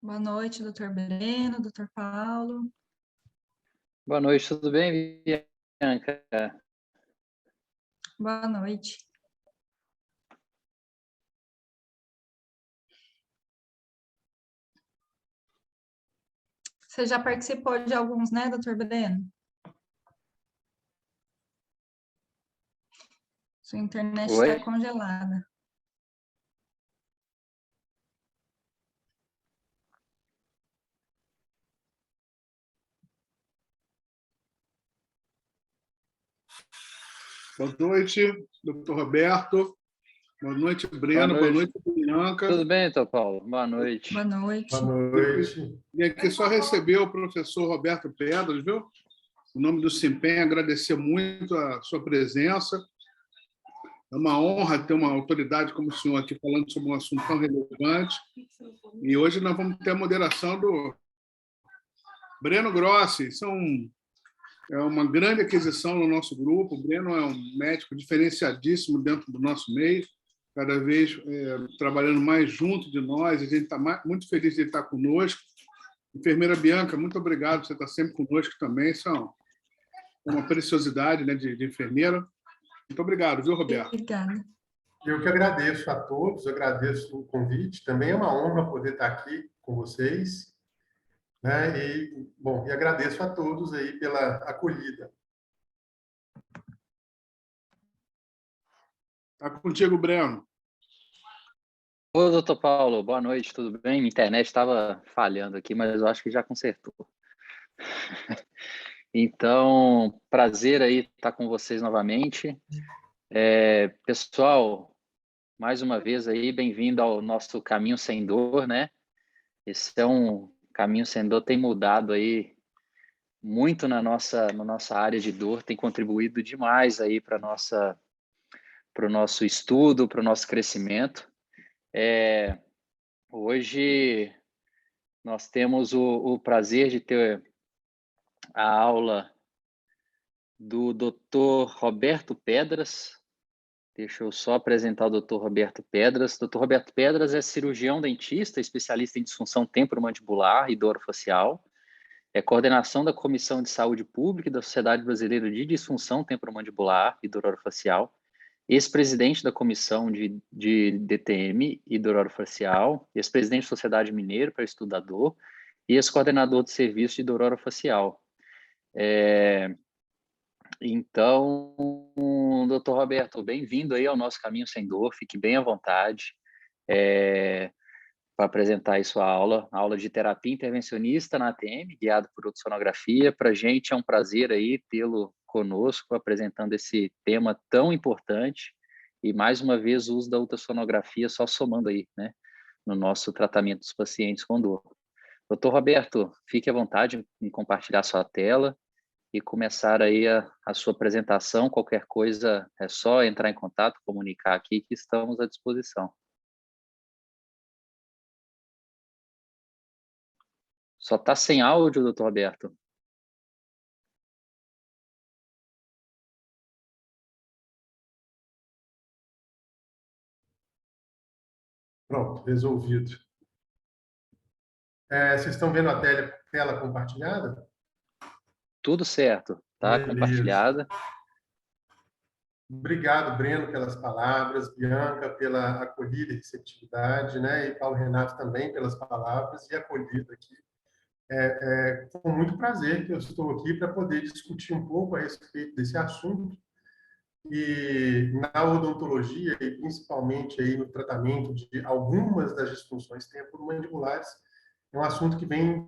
Boa noite, doutor Breno, doutor Paulo. Boa noite, tudo bem, Bianca? Boa noite. Você já participou de alguns, né, doutor Breno? Sua internet Oi? está congelada. Boa noite, doutor Roberto. Boa noite, Boa Breno. Boa noite. noite, Bianca. Tudo bem, doutor Paulo? Boa noite. Boa noite. Boa noite. E aqui só receber o professor Roberto Pedras, viu? Em nome do Simpen, agradecer muito a sua presença. É uma honra ter uma autoridade como o senhor aqui falando sobre um assunto tão relevante. E hoje nós vamos ter a moderação do Breno Grossi. É uma grande aquisição no nosso grupo. O Breno é um médico diferenciadíssimo dentro do nosso meio, cada vez trabalhando mais junto de nós. A gente está muito feliz de ele estar conosco. Enfermeira Bianca, muito obrigado por você estar sempre conosco também. Isso é uma preciosidade, né, de enfermeira. Muito obrigado, viu, Roberto? Obrigada. Eu que agradeço a todos, agradeço o convite. Também é uma honra poder estar aqui com vocês, né? E agradeço a todos aí pela acolhida. Está contigo, Breno. Ô, doutor Paulo, boa noite, tudo bem? Minha internet estava falhando aqui, mas eu acho que já consertou. Então, prazer aí estar com vocês novamente. Pessoal, mais uma vez aí, bem-vindo ao nosso Caminho Sem Dor, né? Esse é um Caminho Sem Dor, tem mudado aí muito na nossa área de dor, tem contribuído demais aí para o nosso estudo, para o nosso crescimento. Hoje nós temos o prazer de ter a aula do Dr. Roberto Pedras. Deixa eu só apresentar o Dr. Roberto Pedras. Dr. Roberto Pedras é cirurgião dentista, especialista em disfunção temporomandibular e dor facial. É coordenação da Comissão de Saúde Pública e da Sociedade Brasileira de Disfunção Temporomandibular e Dor Orofacial, ex-presidente da Comissão de DTM e Dor Orofacial, ex-presidente da Sociedade Mineira para Estudador e ex-coordenador de serviço de dor orofacial. Então, doutor Roberto, bem-vindo aí ao nosso Caminho Sem Dor, fique bem à vontade para apresentar aí sua aula de terapia intervencionista na ATM, guiado por ultrassonografia. Para a gente é um prazer aí tê-lo conosco, apresentando esse tema tão importante e, mais uma vez, o uso da ultrassonografia só somando aí, né, no nosso tratamento dos pacientes com dor. Doutor Roberto, fique à vontade em compartilhar sua tela e começar aí a sua apresentação. Qualquer coisa é só entrar em contato, comunicar aqui que estamos à disposição. Só está sem áudio, doutor Roberto. Pronto, resolvido. Vocês estão vendo a tela compartilhada? Tudo certo, tá compartilhada. Obrigado, Breno, pelas palavras, Bianca, pela acolhida e receptividade, né? E Paulo Renato também pelas palavras e acolhida aqui. Com muito prazer que eu estou aqui para poder discutir um pouco a respeito desse assunto e na odontologia e principalmente aí no tratamento de algumas das disfunções temporomandibulares. É um assunto que vem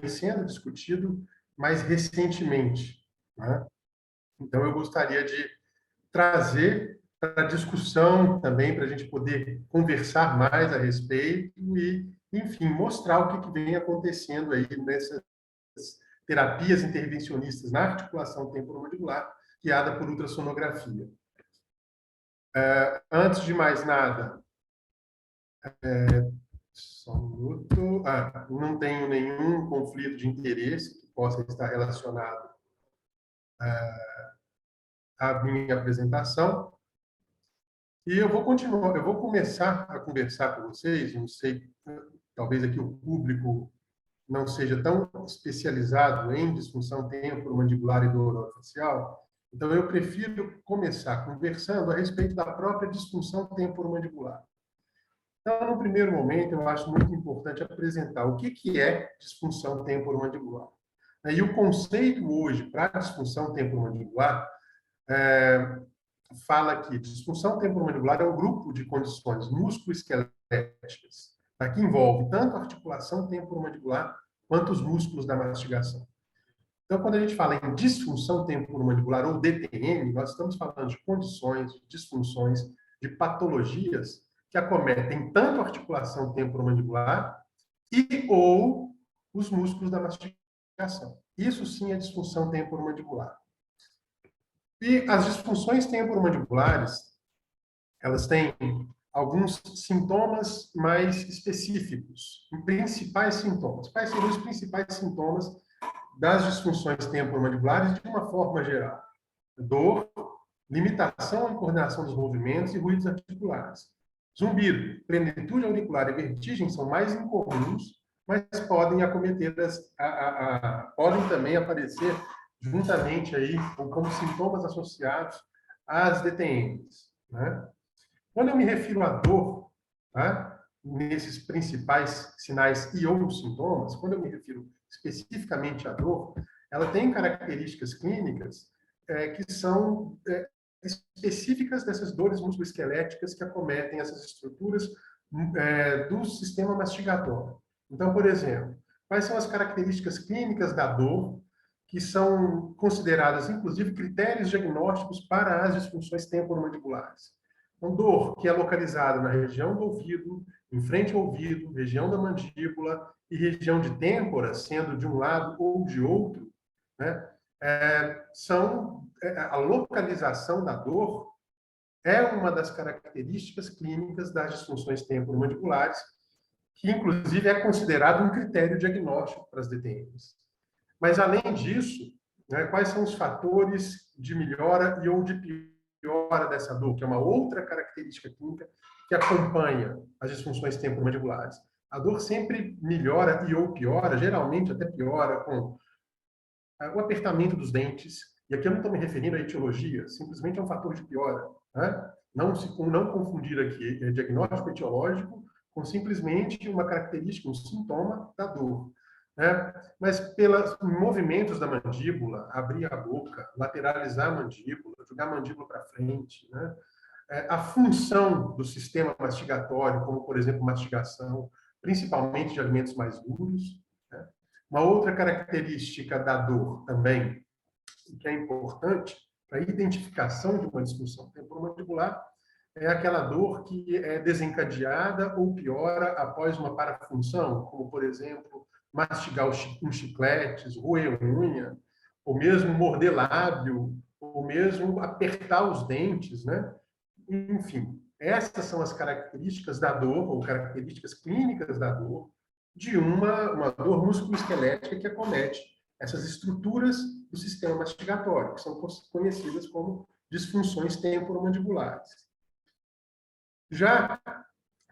sendo discutido mais recentemente, né? Então eu gostaria de trazer para a discussão também, para a gente poder conversar mais a respeito e, enfim, mostrar o que vem acontecendo aí nessas terapias intervencionistas na articulação temporomandibular, guiada por ultrassonografia. Antes de mais nada, só um minuto. Não tenho nenhum conflito de interesse que possa estar relacionado à minha apresentação. E eu vou começar a conversar com vocês, não sei, talvez aqui o público não seja tão especializado em disfunção temporomandibular e dor orofacial, então eu prefiro começar conversando a respeito da própria disfunção temporomandibular. Então, no primeiro momento, eu acho muito importante apresentar o que é disfunção temporomandibular. E o conceito hoje para a disfunção temporomandibular fala que disfunção temporomandibular é um grupo de condições musculoesqueléticas que envolve tanto a articulação temporomandibular quanto os músculos da mastigação. Então, quando a gente fala em disfunção temporomandibular ou DTM, nós estamos falando de condições, de disfunções, de patologias que acometem tanto a articulação temporomandibular e ou os músculos da mastigação. Isso sim é disfunção temporomandibular. E as disfunções temporomandibulares, elas têm alguns sintomas mais específicos, principais sintomas. Quais seriam os principais sintomas das disfunções temporomandibulares de uma forma geral? Dor, limitação em coordenação dos movimentos e ruídos articulares. Zumbido, plenitude auricular e vertigem são mais incomuns, mas podem acometer podem também aparecer juntamente aí como sintomas associados às DTMs, né? Quando eu me refiro à dor, tá, nesses principais sinais e ou sintomas, quando eu me refiro especificamente à dor, ela tem características clínicas que são específicas dessas dores musculoesqueléticas que acometem essas estruturas do sistema mastigatório. Então, por exemplo, quais são as características clínicas da dor que são consideradas, inclusive, critérios diagnósticos para as disfunções temporomandibulares? Então, dor que é localizada na região do ouvido, em frente ao ouvido, região da mandíbula e região de têmpora, sendo de um lado ou de outro, né? A localização da dor é uma das características clínicas das disfunções temporomandibulares, que, inclusive, é considerado um critério diagnóstico para as DTMs. Mas, além disso, né, quais são os fatores de melhora e ou de piora dessa dor, que é uma outra característica clínica que acompanha as disfunções temporomandibulares? A dor sempre melhora e ou piora, geralmente até piora com o apertamento dos dentes, e aqui eu não estou me referindo à etiologia, simplesmente é um fator de piora, né? Não confundir aqui diagnóstico etiológico com simplesmente uma característica, um sintoma da dor, né? Mas pelos movimentos da mandíbula, abrir a boca, lateralizar a mandíbula, jogar a mandíbula para frente, né? A função do sistema mastigatório, como, por exemplo, mastigação, principalmente de alimentos mais duros, né? Uma outra característica da dor também, que é importante para a identificação de uma disfunção temporomandibular, é aquela dor que é desencadeada ou piora após uma parafunção, como, por exemplo, mastigar um chicletes, roer unha, ou mesmo morder lábio, ou mesmo apertar os dentes, né? Enfim, essas são as características da dor, ou características clínicas da dor, de uma dor musculoesquelética que acomete essas estruturas do sistema mastigatório, que são conhecidas como disfunções temporomandibulares. Já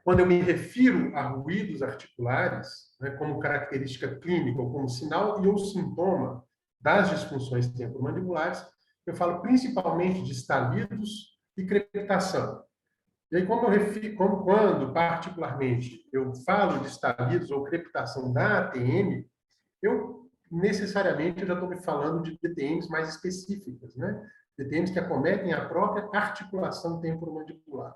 quando eu me refiro a ruídos articulares, né, como característica clínica ou como sinal e ou sintoma das disfunções temporomandibulares, eu falo principalmente de estalidos e crepitação. E aí, quando particularmente eu falo de estalidos ou crepitação da ATM, eu necessariamente já estou me falando de DTMs mais específicas, né? DTMs que acometem a própria articulação temporomandibular.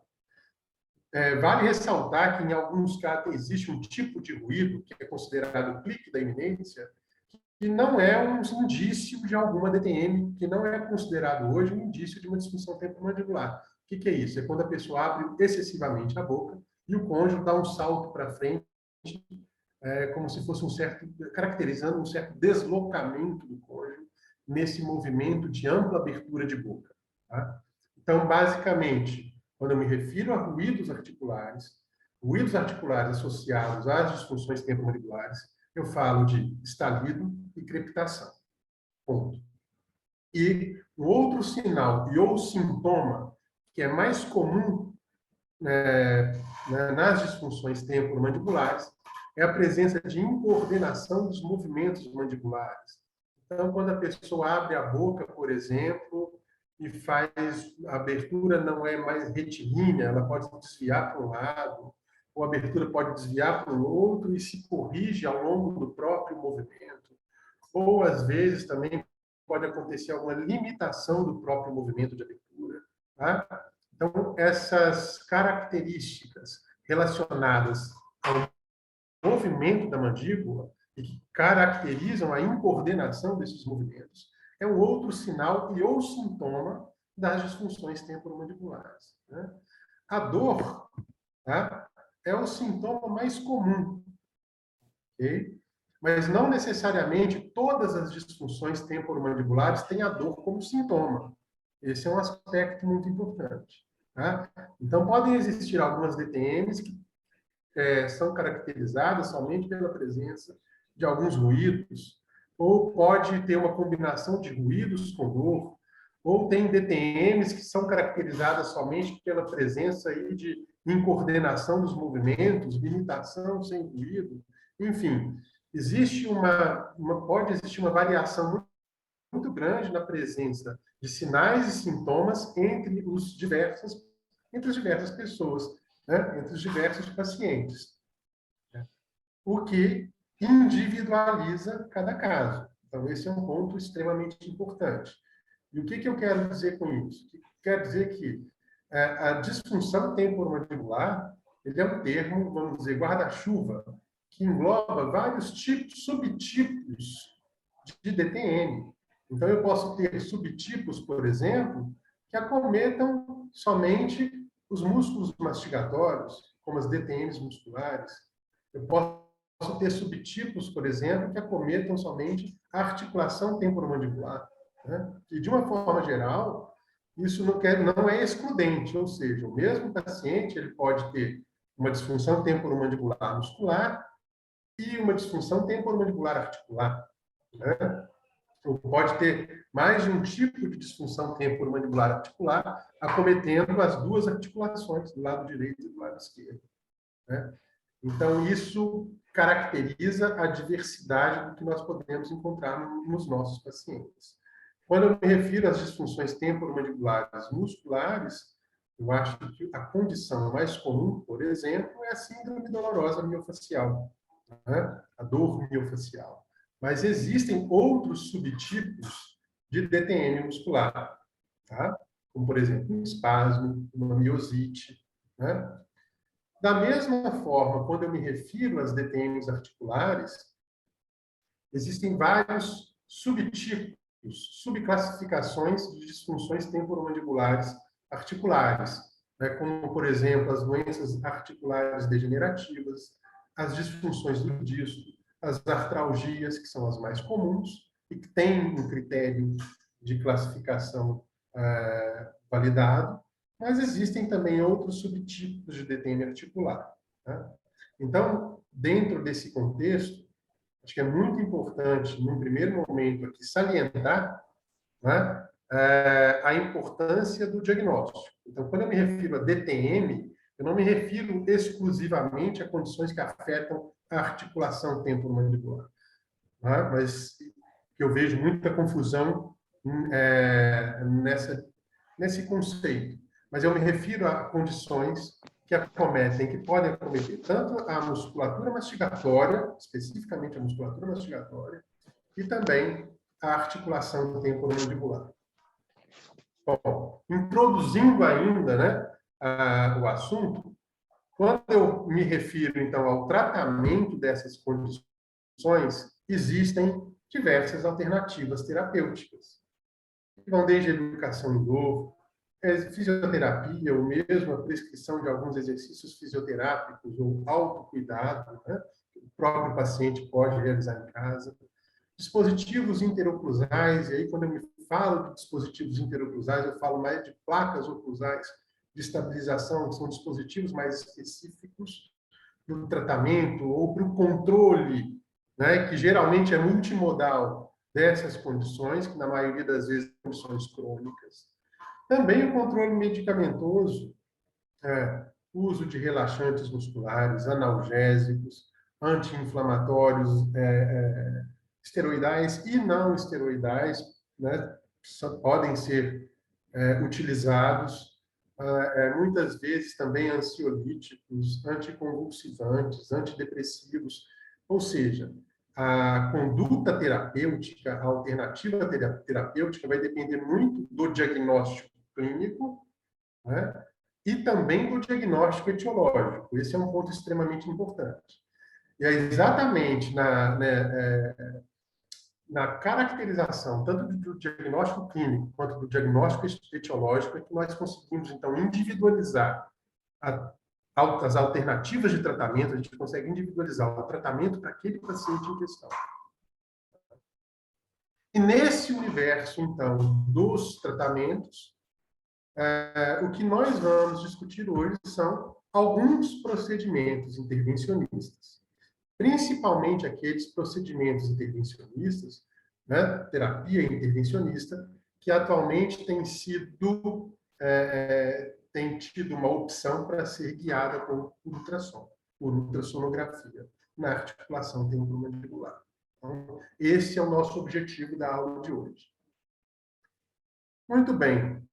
Vale ressaltar que, em alguns casos, existe um tipo de ruído, que é considerado clique da iminência, que não é um indício de alguma DTM, que não é considerado hoje um indício de uma disfunção temporomandibular. O que é isso? É quando a pessoa abre excessivamente a boca e o cônjuge dá um salto para frente, como se fosse caracterizando um certo deslocamento do cônjuge nesse movimento de ampla abertura de boca. Tá? Então, basicamente, quando eu me refiro a ruídos articulares associados às disfunções temporomandibulares, eu falo de estalido e crepitação. Ponto. E um outro sinal e ou sintoma que é mais comum nas disfunções temporomandibulares é a presença de incoordenação dos movimentos mandibulares. Então, quando a pessoa abre a boca, por exemplo, e faz a abertura não é mais retilínea, ela pode desviar para um lado, ou a abertura pode desviar para o outro e se corrige ao longo do próprio movimento. Ou, às vezes, também pode acontecer alguma limitação do próprio movimento de abertura. Tá? Então, essas características relacionadas ao movimento da mandíbula e que caracterizam a incoordenação desses movimentos é um outro sinal e ou sintoma das disfunções temporomandibulares. Né? A dor, tá, é o sintoma mais comum, okay? Mas não necessariamente todas as disfunções temporomandibulares têm a dor como sintoma. Esse é um aspecto muito importante. Tá? Então, podem existir algumas DTMs que são caracterizadas somente pela presença de alguns ruídos, ou pode ter uma combinação de ruídos com dor, ou tem DTMs que são caracterizadas somente pela presença aí de incoordenação dos movimentos, limitação sem ruído, enfim, pode existir uma variação muito grande na presença de sinais e sintomas entre as diversas pessoas, né? Entre os diversos pacientes, né? O que individualiza cada caso. Então, esse é um ponto extremamente importante. E o que eu quero dizer com isso? Quer dizer que a disfunção temporomandibular, ele é um termo, vamos dizer, guarda-chuva, que engloba vários subtipos de DTM. Então, eu posso ter subtipos, por exemplo, que acometam somente os músculos mastigatórios, como as DTMs musculares. Eu posso ter subtipos, por exemplo, que acometam somente a articulação temporomandibular. Né? E, de uma forma geral, isso não é excludente, ou seja, o mesmo paciente ele pode ter uma disfunção temporomandibular muscular e uma disfunção temporomandibular articular. Né? Ou pode ter mais de um tipo de disfunção temporomandibular articular acometendo as duas articulações, do lado direito e do lado esquerdo. Né? Então, isso caracteriza a diversidade do que nós podemos encontrar nos nossos pacientes. Quando eu me refiro às disfunções temporomandibulares musculares, eu acho que a condição mais comum, por exemplo, é a síndrome dolorosa miofacial, né? A dor miofacial. Mas existem outros subtipos de DTM muscular, tá? Como, por exemplo, um espasmo, uma miosite. Né? Da mesma forma, quando eu me refiro às DTMs articulares, existem vários subtipos, subclassificações de disfunções temporomandibulares articulares, né? Como, por exemplo, as doenças articulares degenerativas, as disfunções do disco, as artralgias, que são as mais comuns e que têm um critério de classificação validado, mas existem também outros subtipos de DTM articular. Né? Então, dentro desse contexto, acho que é muito importante, num primeiro momento aqui, salientar, né, a importância do diagnóstico. Então, quando eu me refiro a DTM, eu não me refiro exclusivamente a condições que afetam a articulação temporomandibular, né? Mas que eu vejo muita confusão nesse conceito. Mas eu me refiro a condições que acometem, que podem acometer tanto a musculatura mastigatória, especificamente a musculatura mastigatória, e também a articulação temporomandibular. Bom, introduzindo ainda, né, o assunto, quando eu me refiro, então, ao tratamento dessas condições, existem diversas alternativas terapêuticas, que vão desde a educação em dor, fisioterapia, ou mesmo a prescrição de alguns exercícios fisioterápicos ou autocuidado, né, que o próprio paciente pode realizar em casa. Dispositivos interoclusais, e aí quando eu me falo de dispositivos interoclusais, eu falo mais de placas oclusais de estabilização, que são dispositivos mais específicos para o tratamento ou para o controle, né, que geralmente é multimodal dessas condições, que na maioria das vezes são condições crônicas. Também o controle medicamentoso, uso de relaxantes musculares, analgésicos, anti-inflamatórios, esteroidais e não esteroidais, né, podem ser utilizados. Muitas vezes também ansiolíticos, anticonvulsivantes, antidepressivos, ou seja, a conduta terapêutica, a alternativa terapêutica vai depender muito do diagnóstico clínico, né, e também do diagnóstico etiológico. Esse é um ponto extremamente importante. E é exatamente na caracterização, tanto do diagnóstico clínico quanto do diagnóstico etiológico, é que nós conseguimos, então, individualizar as alternativas de tratamento, a gente consegue individualizar o tratamento para aquele paciente em questão. E nesse universo, então, dos tratamentos, o que nós vamos discutir hoje são alguns procedimentos intervencionistas, principalmente aqueles procedimentos intervencionistas, né, terapia intervencionista, que atualmente tem tido uma opção para ser guiada por ultrassom, por ultrassonografia, na articulação temporomandibular. Então, esse é o nosso objetivo da aula de hoje. Muito bem.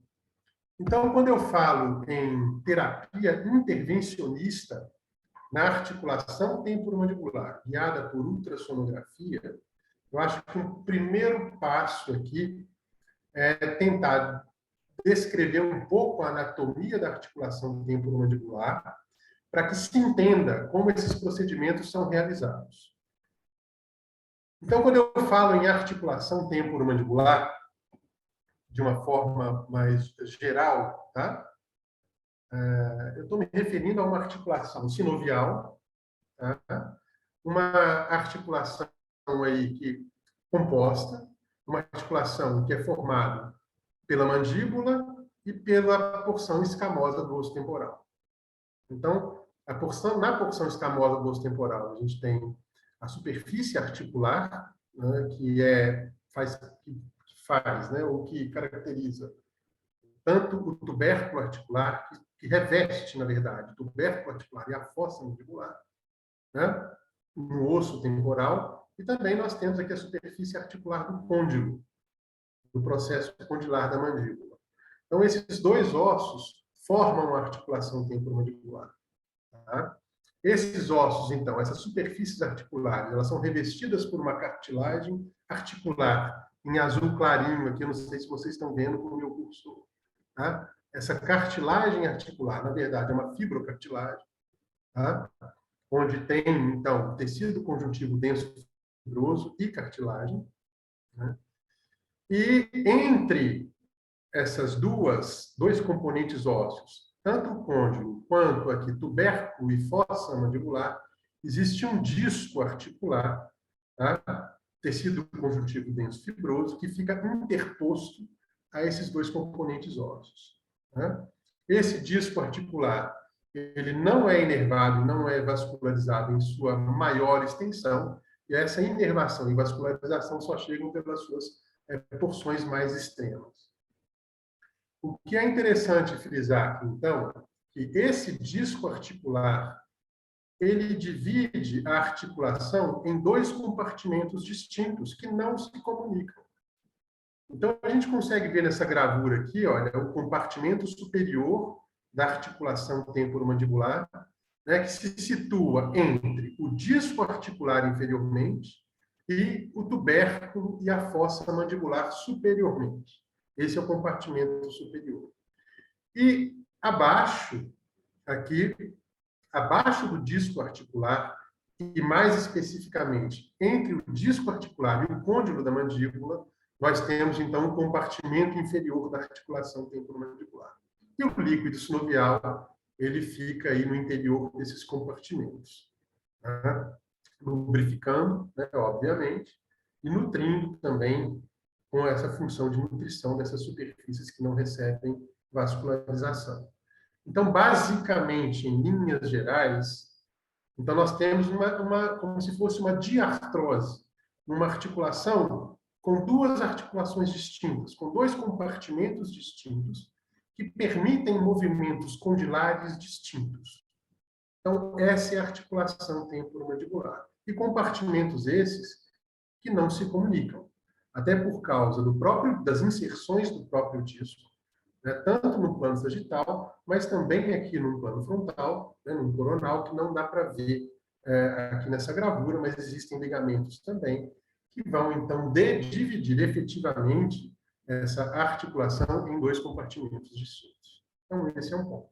Então, quando eu falo em terapia intervencionista, na articulação temporomandibular, guiada por ultrassonografia, eu acho que o primeiro passo aqui é tentar descrever um pouco a anatomia da articulação temporomandibular, para que se entenda como esses procedimentos são realizados. Então, quando eu falo em articulação temporomandibular, de uma forma mais geral, tá? Eu estou me referindo a uma articulação sinovial, tá? Uma articulação aí composta, uma articulação que é formada pela mandíbula e pela porção escamosa do osso temporal. Então, na porção escamosa do osso temporal, a gente tem a superfície articular, né, que faz, né, ou que caracteriza tanto o tubérculo articular, que reveste, na verdade, o tubérculo articular e a fossa mandibular, né, no osso temporal, e também nós temos aqui a superfície articular do côndilo, do processo condilar da mandíbula. Então, esses dois ossos formam a articulação temporomandibular. Tá? Esses ossos, então, essas superfícies articulares, elas são revestidas por uma cartilagem articular, em azul clarinho, aqui, eu não sei se vocês estão vendo com o meu cursor. Tá? Essa cartilagem articular, na verdade, é uma fibrocartilagem, tá? Onde tem, então, tecido conjuntivo denso fibroso e cartilagem. Né? E entre essas dois componentes ósseos, tanto o côndilo quanto aqui tubérculo e fossa mandibular, existe um disco articular, tá? Tecido conjuntivo denso fibroso, que fica interposto a esses dois componentes ósseos. Né? Esse disco articular, ele não é inervado, não é vascularizado em sua maior extensão, e essa inervação e vascularização só chegam pelas suas porções mais extremas. O que é interessante frisar aqui, então, que esse disco articular, ele divide a articulação em dois compartimentos distintos que não se comunicam. Então, a gente consegue ver nessa gravura aqui, olha, o compartimento superior da articulação temporomandibular, né, que se situa entre o disco articular inferiormente e o tubérculo e a fossa mandibular superiormente. Esse é o compartimento superior. E abaixo, aqui, abaixo do disco articular, e mais especificamente entre o disco articular e o côndilo da mandíbula, nós temos, então, um compartimento inferior da articulação temporomandibular. E o líquido sinovial, ele fica aí no interior desses compartimentos, né? Lubrificando, né, obviamente, e nutrindo também com essa função de nutrição dessas superfícies que não recebem vascularização. Então, basicamente, em linhas gerais, então nós temos como se fosse uma diartrose, uma articulação com duas articulações distintas, com dois compartimentos distintos, que permitem movimentos condilares distintos. Então, essa é a articulação temporomandibular. E compartimentos esses que não se comunicam, até por causa das inserções do próprio disco, né, tanto no plano sagital, mas também aqui no plano frontal, né, no coronal, que não dá para ver aqui nessa gravura, mas existem ligamentos também que vão, então, dividir efetivamente essa articulação em dois compartimentos distintos. Então, esse é um ponto.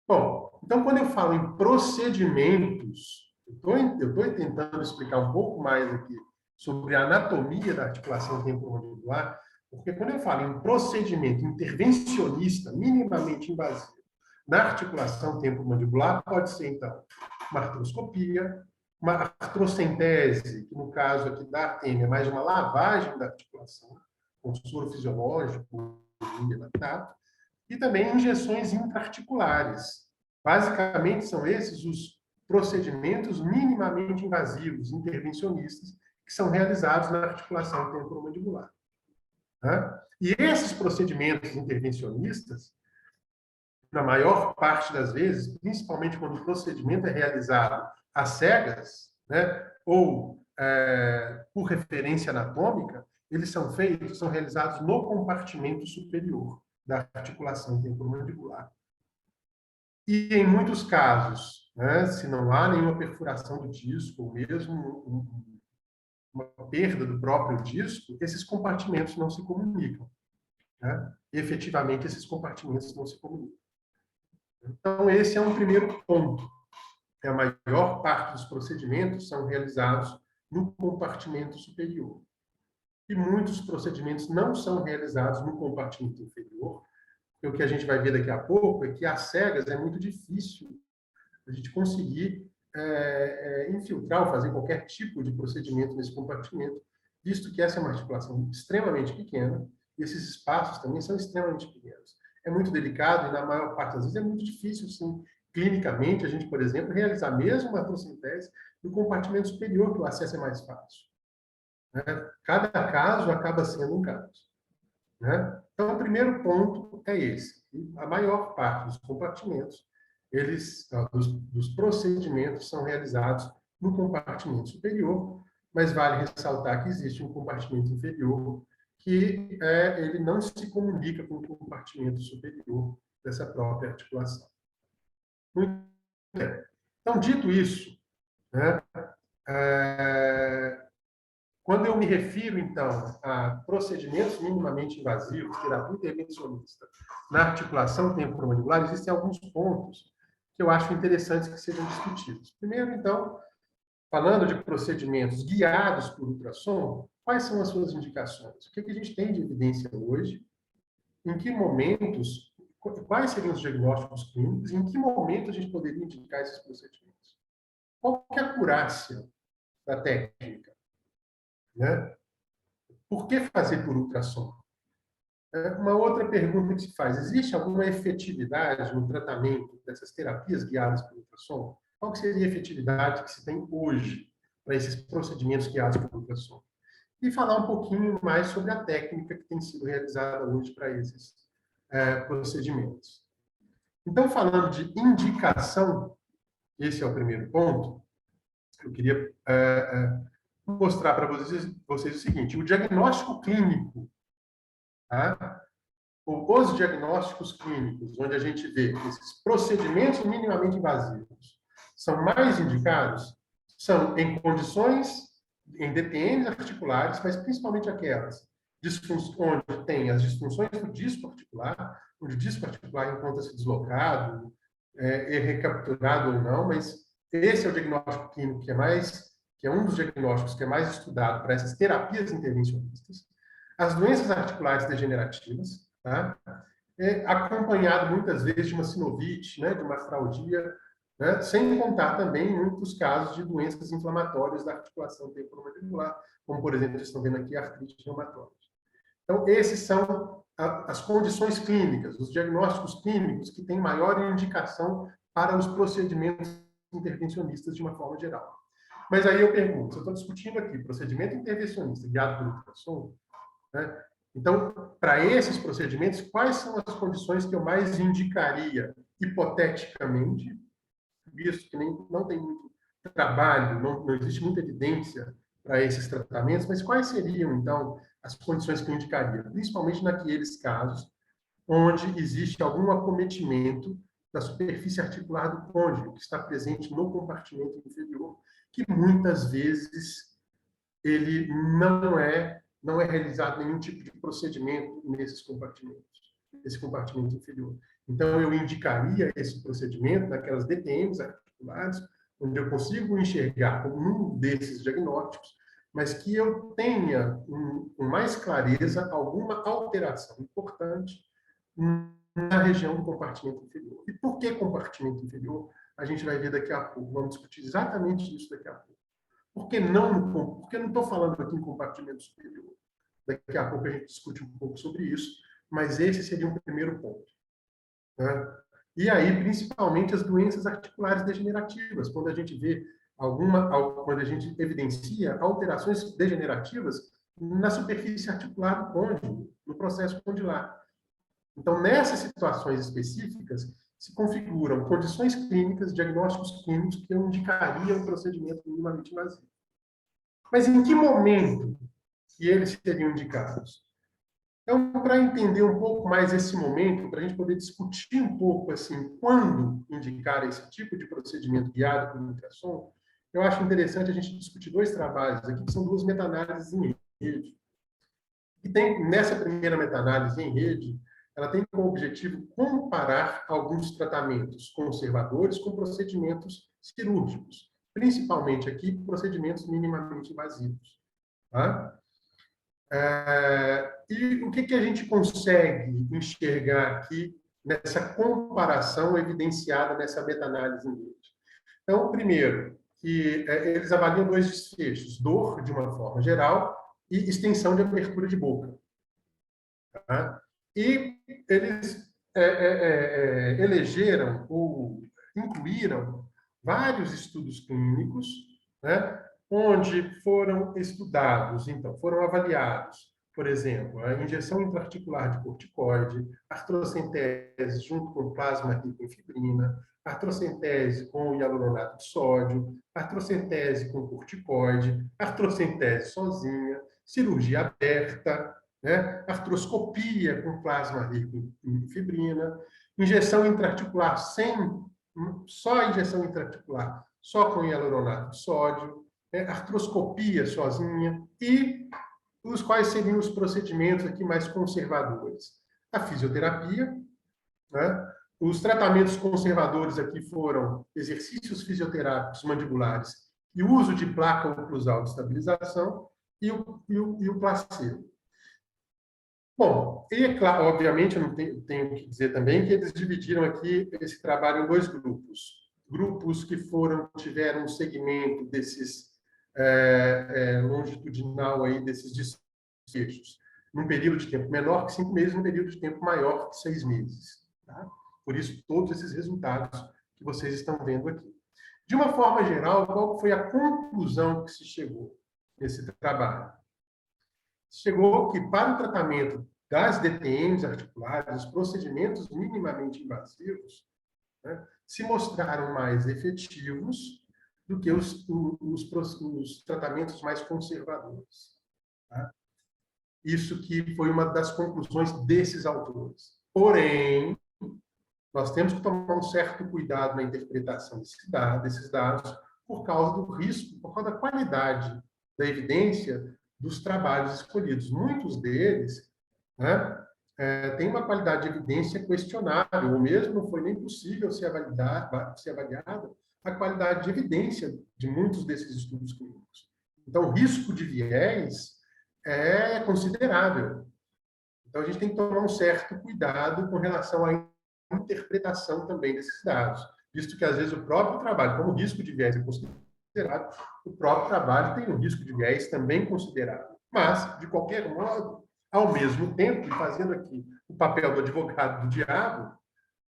Bom, então, quando eu falo em procedimentos, eu estou tentando explicar um pouco mais aqui sobre a anatomia da articulação temporomandibular, porque quando eu falo em procedimento intervencionista minimamente invasivo na articulação temporomandibular, pode ser, então, uma artroscopia, uma artrocentese, que no caso aqui da artêmia é mais uma lavagem da articulação, com soro fisiológico, lactato, e também injeções intraarticulares. Basicamente, são esses os procedimentos minimamente invasivos, intervencionistas, que são realizados na articulação temporomandibular. E esses procedimentos intervencionistas, na maior parte das vezes, principalmente quando o procedimento é realizado às cegas, né, ou por referência anatômica, eles são realizados no compartimento superior da articulação temporomandibular. E, em muitos casos, né, se não há nenhuma perfuração do disco, ou mesmo uma perda do próprio disco, esses compartimentos não se comunicam. Né? Efetivamente, esses compartimentos não se comunicam. Então, esse é um primeiro ponto. A maior parte dos procedimentos são realizados no compartimento superior. E muitos procedimentos não são realizados no compartimento inferior. E o que a gente vai ver daqui a pouco é que às cegas é muito difícil a gente conseguir infiltrar ou fazer qualquer tipo de procedimento nesse compartimento, visto que essa é uma articulação extremamente pequena e esses espaços também são extremamente pequenos. É muito delicado e, na maior parte das vezes, é muito difícil, sim, clinicamente, a gente, por exemplo, realizar mesmo uma artrocentese no compartimento superior, que o acesso é mais fácil. Né? Cada caso acaba sendo um caso. Né? Então, o primeiro ponto é esse. A maior parte dos compartimentos, dos procedimentos, são realizados no compartimento superior, mas vale ressaltar que existe um compartimento inferior que ele não se comunica com o compartimento superior dessa própria articulação. Muito bem. Então, dito isso, né, quando eu me refiro, então, a procedimentos minimamente invasivos, terapia intervencionista, na articulação temporomandibular, existem alguns pontos que eu acho interessantes que sejam discutidos. Primeiro, então, falando de procedimentos guiados por ultrassom, quais são as suas indicações? O que a gente tem de evidência hoje? Em que momentos, quais seriam os diagnósticos clínicos? Em que momento a gente poderia indicar esses procedimentos? Qual que é a acurácia da técnica? Né? Por que fazer por ultrassom? Uma outra pergunta que se faz: existe alguma efetividade no tratamento dessas terapias guiadas por ultrassom? Qual que seria a efetividade que se tem hoje para esses procedimentos guiados por ultrassom? E falar um pouquinho mais sobre a técnica que tem sido realizada hoje para esses procedimentos. Então, falando de indicação, esse é o primeiro ponto, eu queria mostrar para vocês o seguinte: o diagnóstico clínico, tá? Os diagnósticos clínicos, onde a gente vê que esses procedimentos minimamente invasivos são mais indicados, são em condições, em DTMs articulares, mas principalmente aquelas onde tem as disfunções do disco articular, onde o disco articular encontra-se deslocado, recapturado ou não, mas esse é o diagnóstico clínico que é um dos diagnósticos que é mais estudado para essas terapias intervencionistas. As doenças articulares degenerativas, tá? Acompanhado muitas vezes de uma sinovite, né, de uma artralgia, né, sem contar também muitos casos de doenças inflamatórias da articulação temporomandibular, como, por exemplo, vocês estão vendo aqui a artrite reumatoide. Então, esses são as condições clínicas, os diagnósticos clínicos que têm maior indicação para os procedimentos intervencionistas de uma forma geral. Mas aí eu pergunto, eu estou discutindo aqui procedimento intervencionista guiado por ultrassom, né? Então, para esses procedimentos, quais são as condições que eu mais indicaria, hipoteticamente, visto que não tem muito trabalho, não existe muita evidência para esses tratamentos, mas quais seriam, então, as condições que eu indicaria? Principalmente naqueles casos onde existe algum acometimento da superfície articular do côndilo, que está presente no compartimento inferior, que muitas vezes ele não é realizado nenhum tipo de procedimento nesses compartimentos, esse compartimento inferior. Então, eu indicaria esse procedimento naquelas DTMs articulares, onde eu consigo enxergar como um desses diagnósticos, mas que eu tenha com mais clareza alguma alteração importante na região do compartimento inferior. E por que compartimento inferior? A gente vai ver daqui a pouco. Vamos discutir exatamente isso daqui a pouco. Porque não estou falando aqui em compartimento superior. Daqui a pouco a gente discute um pouco sobre isso, mas esse seria um primeiro ponto. Né? E aí, principalmente, as doenças articulares degenerativas, quando a gente vê quando a gente evidencia alterações degenerativas na superfície articular do côndilo, no processo condilar. Então, nessas situações específicas, se configuram condições clínicas, diagnósticos clínicos que eu indicaria um procedimento minimamente invasivo. Mas em que momento que eles seriam indicados? Então, para entender um pouco mais esse momento, para a gente poder discutir um pouco assim, quando indicar esse tipo de procedimento guiado por ultrassom, eu acho interessante a gente discutir dois trabalhos aqui, que são duas meta-análises em rede. E nessa primeira meta-análise em rede, ela tem como objetivo comparar alguns tratamentos conservadores com procedimentos cirúrgicos, principalmente aqui procedimentos minimamente invasivos. Tá? E o que a gente consegue enxergar aqui nessa comparação evidenciada nessa meta-análise em rede? Então, primeiro, que eles avaliam dois desfechos: dor, de uma forma geral, e extensão de abertura de boca. Tá? E eles elegeram ou incluíram vários estudos clínicos, né, onde foram estudados, então, foram avaliados, por exemplo, a injeção intraarticular de corticoide, artrocentese junto com plasma rico em fibrina, artrocentese com hialuronato de sódio, artrocentese com corticoide, artrocentese sozinha, cirurgia aberta, né? Artroscopia com plasma rico em fibrina, injeção intraarticular só injeção intraarticular, só com hialuronato de sódio, né? Artroscopia sozinha, e os quais seriam os procedimentos aqui mais conservadores? A fisioterapia, né? Os tratamentos conservadores aqui foram exercícios fisioterápicos mandibulares e o uso de placa oclusal de estabilização e o placebo. Bom, e claro, obviamente, eu não tenho que dizer também que eles dividiram aqui esse trabalho em dois grupos. Grupos que tiveram um segmento desses longitudinal aí, desses desfechos, num período de tempo menor que 5 meses, num período de tempo maior que 6 meses. Tá? Por isso, todos esses resultados que vocês estão vendo aqui. De uma forma geral, qual foi a conclusão que se chegou nesse trabalho? Chegou que, para o tratamento das DTMs articulares, os procedimentos minimamente invasivos, né, se mostraram mais efetivos do que os tratamentos mais conservadores. Tá? Isso que foi uma das conclusões desses autores. Porém, nós temos que tomar um certo cuidado na interpretação desses dados por causa do risco, por causa da qualidade da evidência dos trabalhos escolhidos. Muitos deles, né, têm uma qualidade de evidência questionável, ou mesmo não foi nem possível ser avaliada a qualidade de evidência de muitos desses estudos clínicos. Então, o risco de viés é considerável. Então, a gente tem que tomar um certo cuidado com relação à interpretação também desses dados, visto que, às vezes, o próprio trabalho, como o risco de viés é considerado, o próprio trabalho tem um risco de viés também considerável. Mas, de qualquer modo, ao mesmo tempo, e fazendo aqui o papel do advogado do diabo,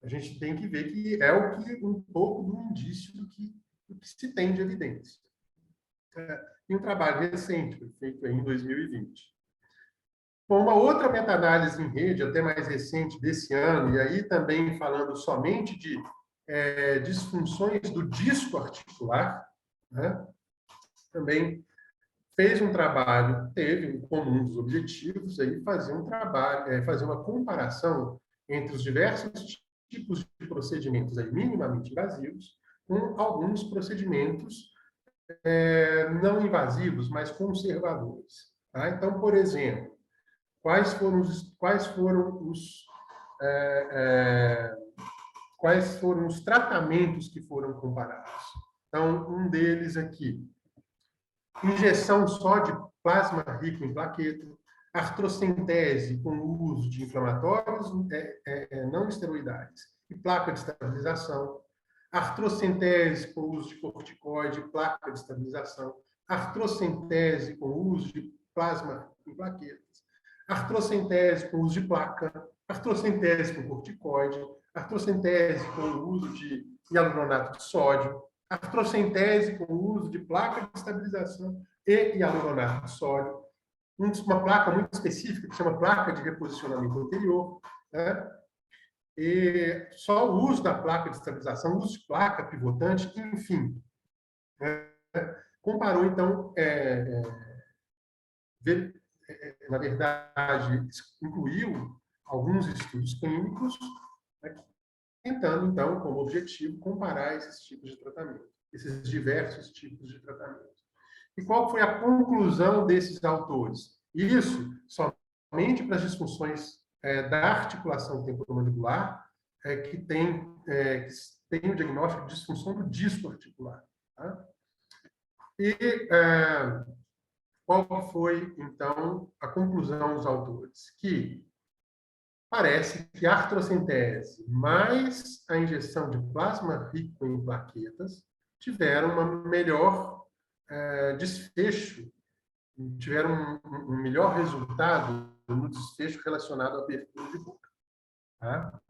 a gente tem que ver que é um pouco do indício do que se tem de evidência. E um trabalho recente, feito em 2020. Bom, uma outra meta-análise em rede, até mais recente desse ano, e aí também falando somente de disfunções do disco articular, né? Também fez um trabalho, teve como um dos objetivos aí fazer um trabalho, fazer uma comparação entre os diversos tipos de procedimentos aí minimamente invasivos com alguns procedimentos não invasivos, mas conservadores. Tá? Então, por exemplo, quais foram os tratamentos que foram comparados? Então, um deles aqui, injeção só de plasma rico em plaqueta, artrocentese com o uso de inflamatórios não esteroidais e placa de estabilização, artrocentese com o uso de corticoide e placa de estabilização, artrocentese com o uso de plasma em plaquetas, artrocentese com o uso de placa, artrocentese com corticoide, artrocentese com o uso de hialuronato de sódio, artrocentese com o uso de placa de estabilização e hialuronato de sódio, uma placa muito específica que chama placa de reposicionamento anterior, né? E só o uso da placa de estabilização, o uso de placa pivotante, enfim. Comparou, então, na verdade, incluiu alguns estudos clínicos, né, tentando, então, como objetivo, comparar esses tipos de tratamento, esses diversos tipos de tratamento. E qual foi a conclusão desses autores? Isso somente para as disfunções da articulação temporomandibular, que tem o diagnóstico de disfunção do disco articular. Tá? E qual foi, então, a conclusão dos autores? Que parece que a artrocentese mais a injeção de plasma rico em plaquetas tiveram um melhor desfecho, tiveram um melhor resultado no desfecho relacionado à abertura de boca. Tá?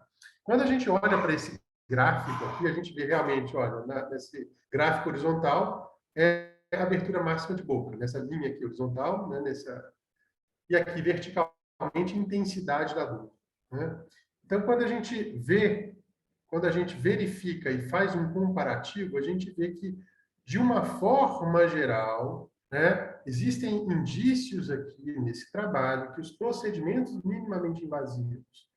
Quando a gente olha para esse gráfico aqui, a gente vê realmente, olha, nesse gráfico horizontal, a abertura máxima de boca, nessa linha aqui horizontal, né, e aqui verticalmente, intensidade da dor. Né? Então, quando a gente verifica e faz um comparativo, a gente vê que, de uma forma geral, né, existem indícios aqui nesse trabalho que os procedimentos minimamente invasivos,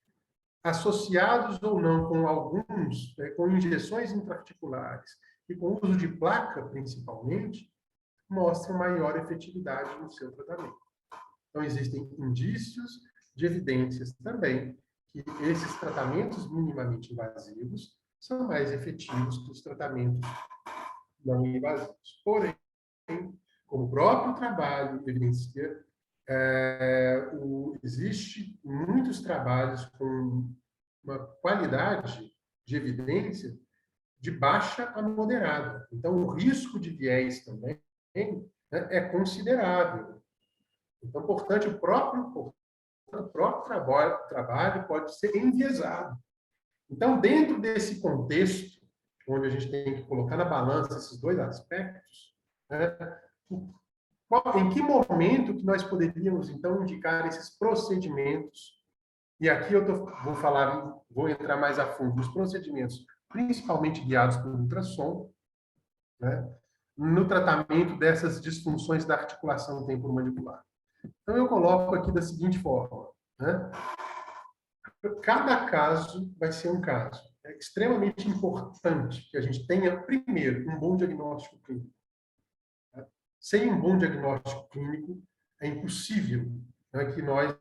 associados ou não com alguns, com injeções intraarticulares e com o uso de placa, principalmente, mostram maior efetividade no seu tratamento. Então, existem indícios de evidências também que esses tratamentos minimamente invasivos são mais efetivos que os tratamentos não invasivos. Porém, como o próprio trabalho evidencia, existe muitos trabalhos com uma qualidade de evidência de baixa a moderada. Então, o risco de viés também, né, é considerável. Então, portanto, o próprio trabalho pode ser enviesado. Então, dentro desse contexto, onde a gente tem que colocar na balança esses dois aspectos, né, em que momento que nós poderíamos, então, indicar esses procedimentos? E aqui eu vou entrar mais a fundo nos procedimentos, principalmente guiados por ultrassom, né, no tratamento dessas disfunções da articulação temporomandibular. Então, eu coloco aqui da seguinte forma, né? Cada caso vai ser um caso. É extremamente importante que a gente tenha, primeiro, um bom diagnóstico clínico. Sem um bom diagnóstico clínico, é impossível, né, que nós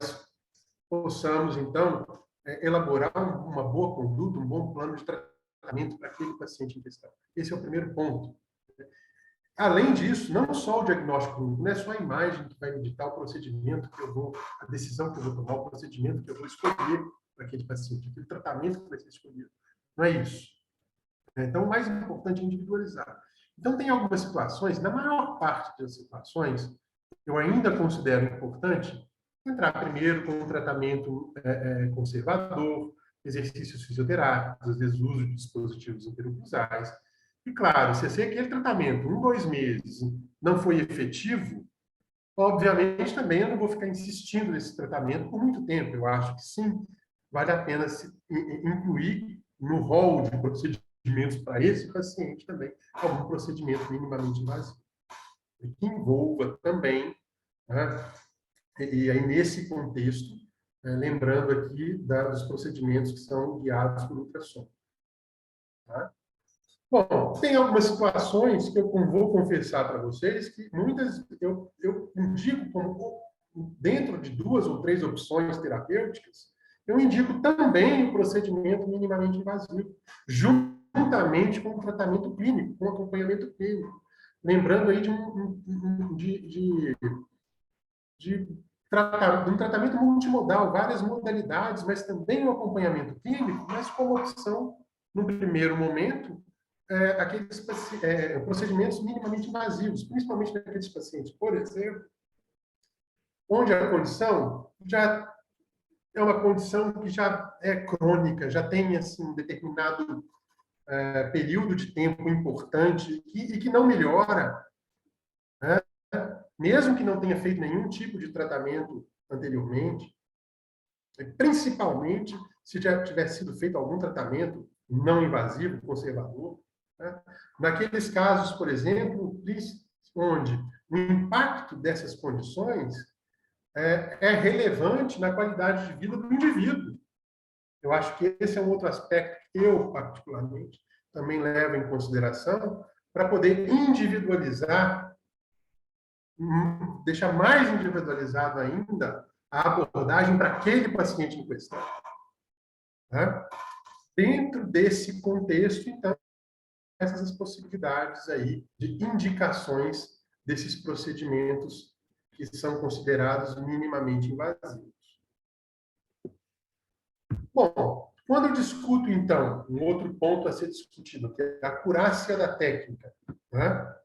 possamos, então, elaborar uma boa conduta, um bom plano de tratamento para aquele paciente em questão. Esse é o primeiro ponto. Além disso, não só o diagnóstico clínico, não é só a imagem que vai me ditar o procedimento que eu vou, a decisão que eu vou tomar, o procedimento que eu vou escolher para aquele paciente, aquele tratamento que vai ser escolhido. Não é isso. Então, o mais importante é individualizar. Então, tem algumas situações, na maior parte das situações, eu ainda considero importante entrar primeiro com um tratamento conservador, exercícios fisioterápicos, às vezes uso de dispositivos interoclusais. E, claro, se aquele tratamento, 1, 2 meses, não foi efetivo, obviamente também eu não vou ficar insistindo nesse tratamento por muito tempo. Eu acho que sim, vale a pena se incluir no rol de procedimentos procedimentos para esse paciente também, algum procedimento minimamente invasivo, que envolva também, né? E aí, nesse contexto, lembrando aqui dos procedimentos que são guiados por ultrassom. Tá? Bom, tem algumas situações que eu vou confessar para vocês que muitas eu indico como, dentro de 2 ou 3 opções terapêuticas, eu indico também o procedimento minimamente invasivo, juntamente com o tratamento clínico, com o acompanhamento clínico. Lembrando aí de um tratamento multimodal, várias modalidades, mas também um acompanhamento clínico, mas como opção, no primeiro momento, aqueles procedimentos minimamente invasivos, principalmente naqueles pacientes, por exemplo, onde a condição já é uma condição que já é crônica, já tem assim, um determinado período de tempo importante e que não melhora, né? Mesmo que não tenha feito nenhum tipo de tratamento anteriormente, principalmente se já tivesse sido feito algum tratamento não invasivo, conservador, né? Naqueles casos, por exemplo, onde o impacto dessas condições é relevante na qualidade de vida do indivíduo. Eu acho que esse é um outro aspecto que eu, particularmente, também levo em consideração para poder individualizar, deixar mais individualizado ainda a abordagem para aquele paciente em questão. Né? Dentro desse contexto, então, essas possibilidades aí de indicações desses procedimentos que são considerados minimamente invasivos. Bom, quando eu discuto, então, um outro ponto a ser discutido, que é a acurácia da técnica, né?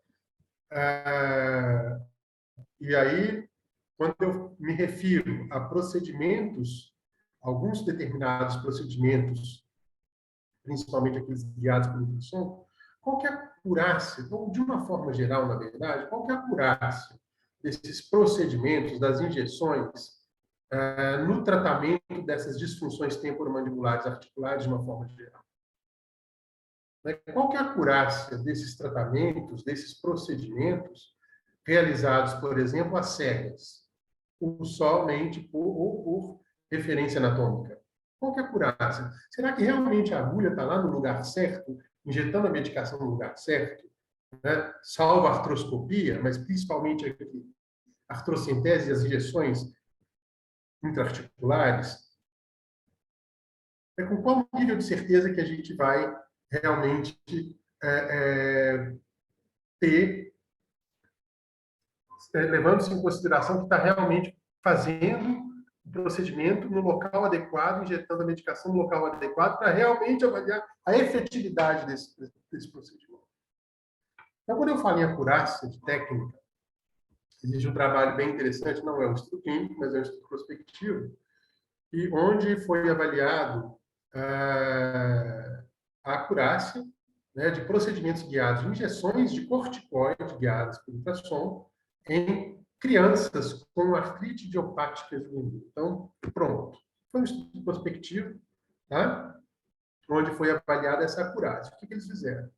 E aí, quando eu me refiro a procedimentos, alguns determinados procedimentos, principalmente aqueles guiados por ultrassom, qual que é a acurácia? Então, de uma forma geral, na verdade, qual que é a acurácia desses procedimentos, das injeções, no tratamento dessas disfunções temporomandibulares articulares de uma forma geral? Qual que é a acurácia desses tratamentos, desses procedimentos realizados, por exemplo, às cegas, ou somente por referência anatômica? Qual que é a acurácia? Será que realmente a agulha está lá no lugar certo, injetando a medicação no lugar certo, né? Salvo a artroscopia, mas principalmente aqui, a artrocentese e as injeções intraarticulares? Com qual nível de certeza que a gente vai realmente ter, levando-se em consideração que está realmente fazendo o procedimento no local adequado, injetando a medicação no local adequado, para realmente avaliar a efetividade desse procedimento. Então, quando eu falo em acurácia de técnica, existe um trabalho bem interessante, não é um estudo clínico, mas é um estudo prospectivo, e onde foi avaliado a acurácia, né, de procedimentos guiados, injeções de corticoide guiadas por ultrassom em crianças com artrite idiopática juvenil. Então, pronto. Foi um estudo prospectivo, tá? Onde foi avaliada essa acurácia. O que eles fizeram?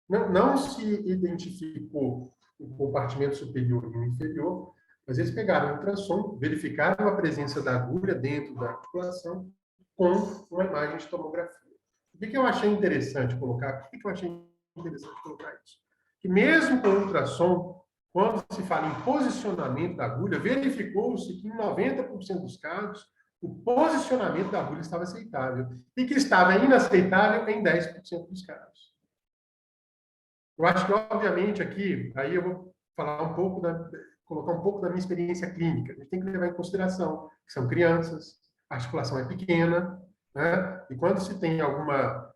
Não se identificou o compartimento superior e o inferior, mas eles pegaram o ultrassom, verificaram a presença da agulha dentro da articulação com uma imagem de tomografia. O que eu achei interessante colocar? Por que eu achei interessante colocar isso? Que mesmo com o ultrassom, quando se fala em posicionamento da agulha, verificou-se que em 90% dos casos, o posicionamento da agulha estava aceitável e que estava inaceitável em 10% dos casos. Eu acho que, obviamente, aqui, aí eu vou falar um pouco, colocar um pouco da minha experiência clínica. A gente tem que levar em consideração que são crianças, a articulação é pequena, né? E quando se tem alguma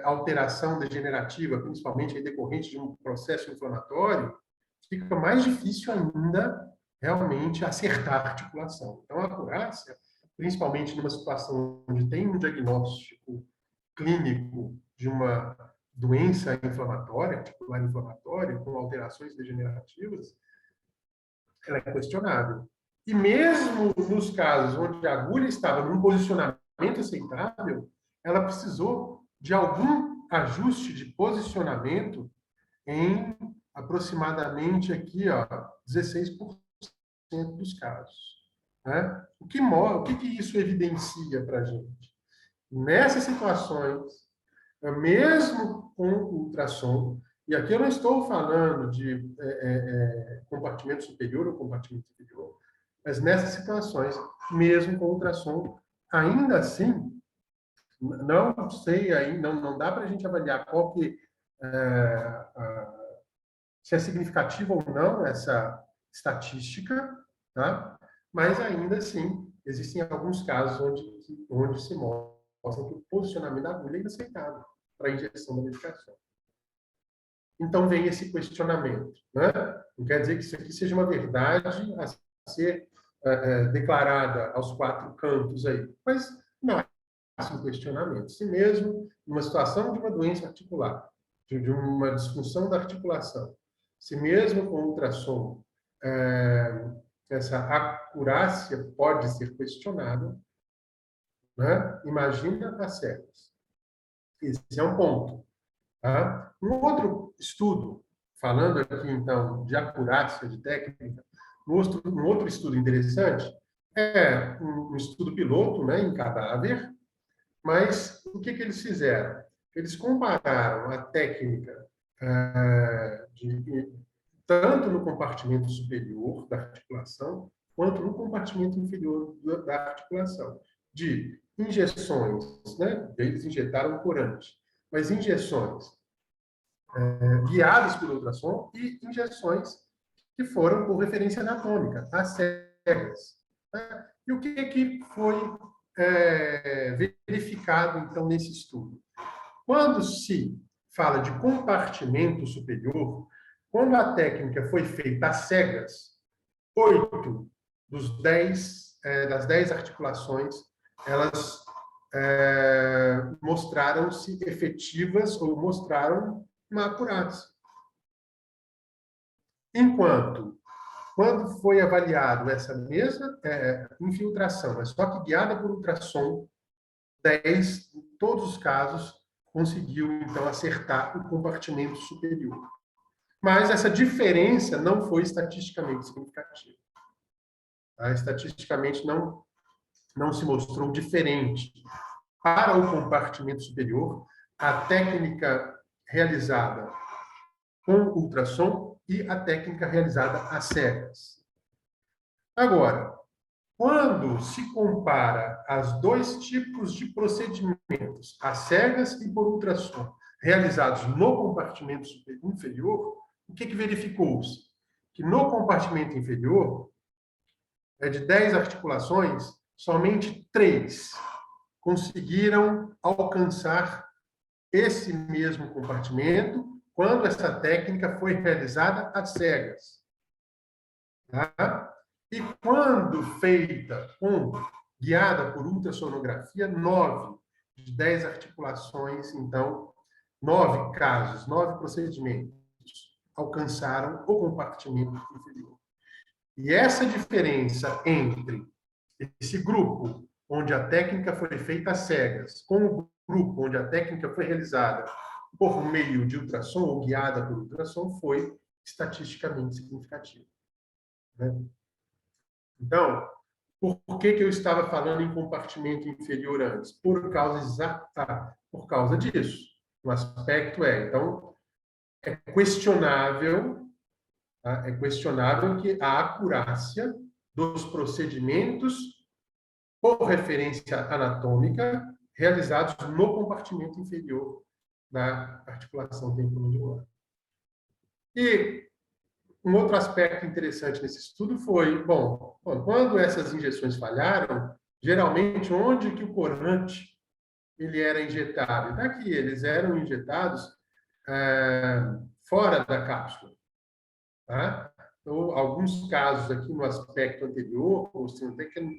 alteração degenerativa, principalmente aí decorrente de um processo inflamatório, fica mais difícil ainda realmente acertar a articulação. Então, a acurácia, principalmente numa situação onde tem um diagnóstico clínico de uma doença inflamatória, articular inflamatória, com alterações degenerativas, ela é questionável. E mesmo nos casos onde a agulha estava num posicionamento aceitável, ela precisou de algum ajuste de posicionamento em aproximadamente aqui, ó, 16% dos casos. Né? O que isso evidencia para a gente? Nessas situações, mesmo com ultrassom, e aqui eu não estou falando de compartimento superior ou compartimento inferior, mas nessas situações, mesmo com ultrassom, ainda assim, não sei, ainda não dá para a gente avaliar qual que se é significativa ou não essa estatística, tá? Mas ainda assim, existem alguns casos onde se mostra que o posicionamento da agulha é inaceitável para a injeção da medicação. Então, vem esse questionamento. Né? Não quer dizer que isso aqui seja uma verdade a ser declarada aos quatro cantos aí, mas nasce um questionamento. Se mesmo, numa situação de uma doença articular, de uma disfunção da articulação, se mesmo com ultrassom essa acurácia pode ser questionada, né? Imagina as cegas. Esse é um ponto. Tá? Um outro estudo, falando aqui, então, de acurácia, de técnica, um outro estudo interessante é um estudo piloto, né, em cadáver, mas o que eles fizeram? Eles compararam a técnica tanto no compartimento superior da articulação, quanto no compartimento inferior da articulação, de injeções, né? Eles injetaram corante, mas injeções guiadas por ultrassom e injeções que foram por referência anatômica, às cegas. Né? E o que foi verificado, então, nesse estudo? Quando se fala de compartimento superior, quando a técnica foi feita às cegas, 8 das 10 articulações, elas mostraram-se efetivas ou mostraram uma acurácia. Enquanto, quando foi avaliado essa mesma infiltração, mas só que guiada por ultrassom, 10, em todos os casos, conseguiu, então, acertar o compartimento superior. Mas essa diferença não foi estatisticamente significativa. Tá? Estatisticamente, não se mostrou diferente. Para o compartimento superior, a técnica realizada com ultrassom e a técnica realizada às cegas. Agora, quando se compara as dois tipos de procedimentos, às cegas e por ultrassom, realizados no compartimento inferior, o que verificou-se? Que no compartimento inferior, de 10 articulações, somente 3 conseguiram alcançar esse mesmo compartimento quando essa técnica foi realizada às cegas. Tá? E quando feita guiada por ultrassonografia, 9 de 10 articulações, então, 9 casos, 9 procedimentos alcançaram o compartimento inferior. E essa diferença entre esse grupo, onde a técnica foi feita às cegas, com o grupo onde a técnica foi realizada por meio de ultrassom ou guiada por ultrassom, foi estatisticamente significativa. Né? Então, por que eu estava falando em compartimento inferior antes? Por causa disso. O aspecto então, é questionável que a acurácia dos procedimentos por referência anatômica realizados no compartimento inferior da articulação temporomandibular. E um outro aspecto interessante nesse estudo foi, quando essas injeções falharam, geralmente onde que o corante ele era injetado? E daqui eles eram injetados fora da cápsula. Tá? Então, alguns casos aqui no aspecto anterior,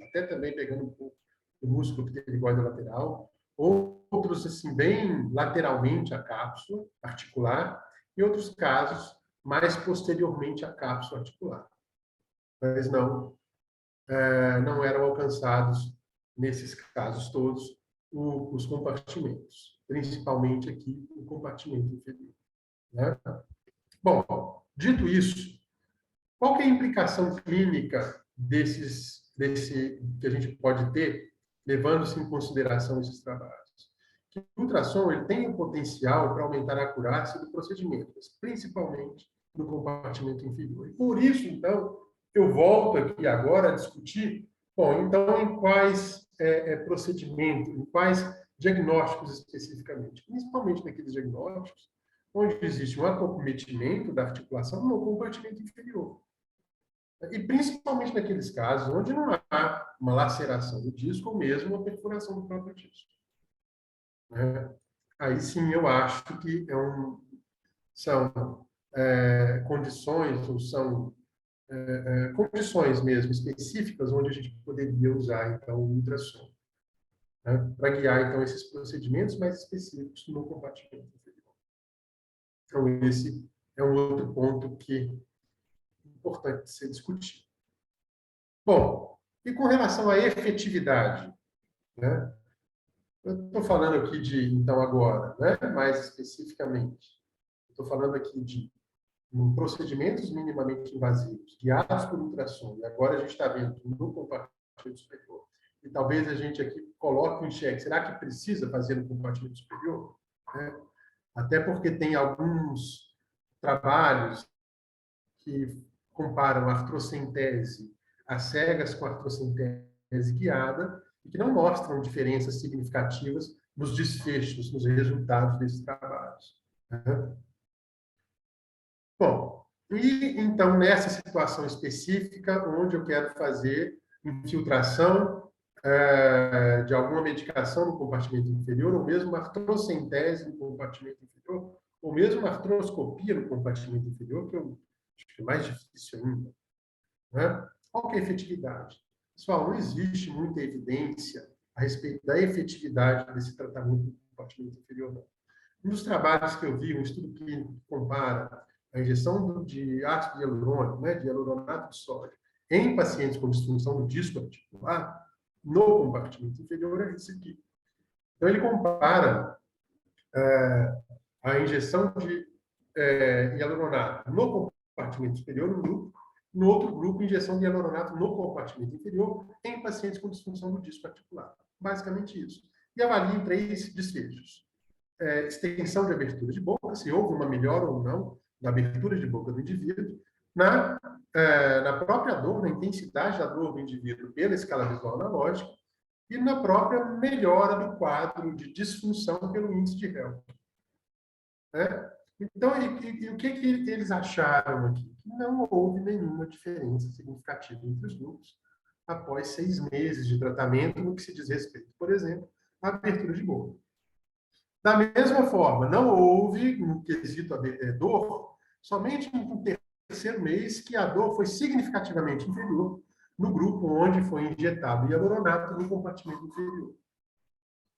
até também pegando um pouco o músculo pterigóide lateral, outros assim bem lateralmente à cápsula articular, e outros casos mais posteriormente à cápsula articular. Mas não eram alcançados, nesses casos todos, os compartimentos, principalmente aqui o compartimento inferior, né? Bom, dito isso, qual que é a implicação clínica desse que a gente pode ter, levando-se em consideração esses trabalhos? Que o ultrassom ele tem o potencial para aumentar a acurácia do procedimento, principalmente no compartimento inferior. E por isso, então, eu volto aqui agora a discutir, bom, então, em quais procedimentos, em quais diagnósticos especificamente, principalmente naqueles diagnósticos onde existe um acometimento da articulação no compartimento inferior. E principalmente naqueles casos onde não há uma laceração do disco ou mesmo uma perfuração do próprio disco. Né? Aí sim eu acho que são condições, ou são condições mesmo específicas onde a gente poderia usar então o ultrassom, né? Para guiar então esses procedimentos mais específicos no compartimento inferior. Então esse é um outro ponto que é importante ser discutido. Bom, e com relação à efetividade, né? Eu estou falando aqui então agora, né? Mais especificamente, estou falando aqui de procedimentos minimamente invasivos, guiados por ultrassom, e agora a gente está vendo no compartimento superior, e talvez a gente aqui coloque em xeque, será que precisa fazer no compartimento superior? Né? Até porque tem alguns trabalhos que comparam a artrocentese às cegas com a artrocentese guiada, e que não mostram diferenças significativas nos desfechos, nos resultados desses trabalhos. Né? Bom, e então nessa situação específica, onde eu quero fazer infiltração de alguma medicação no compartimento inferior, ou mesmo artrocentese no compartimento inferior, ou mesmo artroscopia no compartimento inferior, que eu acho que é mais difícil ainda. Né? Qual que é a efetividade? Pessoal, não existe muita evidência a respeito da efetividade desse tratamento no compartimento inferior, não. Um dos trabalhos que eu vi, um estudo clínico que compara a injeção de ácido hialurônico, né, de hialuronato de sódio, em pacientes com disfunção do disco articular, no compartimento inferior, é esse aqui. Então, ele compara a injeção de hialuronato no compartimento superior, no grupo, no outro grupo, injeção de hialuronato no compartimento inferior, em pacientes com disfunção do disco articular. Basicamente isso. E avalia em 3 desfechos. Extensão de abertura de boca, se houve uma melhora ou não da abertura de boca do indivíduo, na própria dor, na intensidade da dor do indivíduo pela escala visual analógica, e na própria melhora do quadro de disfunção pelo índice de Held. Né? Então, e o que eles acharam aqui? Que não houve nenhuma diferença significativa entre os grupos após 6 meses de tratamento no que se diz respeito, por exemplo, à abertura de boca. Da mesma forma, não houve, no quesito dor, somente no terceiro mês que a dor foi significativamente inferior no grupo onde foi injetado hialuronato no compartimento inferior.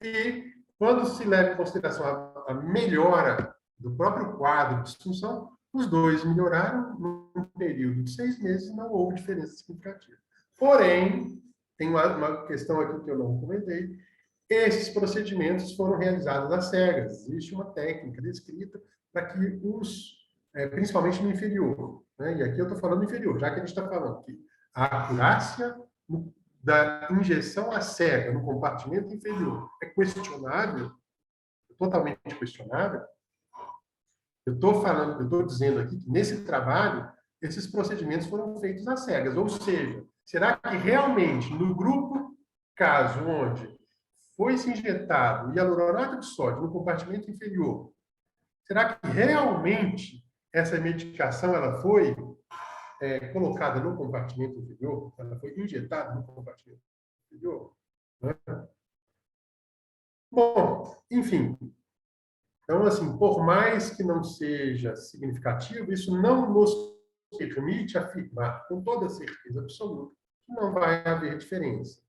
E, quando se leva em consideração a melhora do próprio quadro de disfunção, os dois melhoraram num período de 6 meses e não houve diferença significativa. Porém, tem uma questão aqui que eu não comentei. Esses procedimentos foram realizados às cegas. Existe uma técnica descrita para que principalmente no inferior, né? E aqui eu estou falando inferior, já que a gente está falando que a acurácia da injeção à cega no compartimento inferior é questionável, totalmente questionável. Eu estou dizendo aqui que nesse trabalho esses procedimentos foram feitos às cegas, ou seja, será que realmente no grupo caso onde foi-se injetado hialuronato de sódio no compartimento inferior, será que realmente essa medicação ela foi colocada no compartimento inferior? Ela foi injetada no compartimento inferior? Né? Bom, enfim. Então, assim, por mais que não seja significativo, isso não nos permite afirmar com toda certeza absoluta que não vai haver diferença.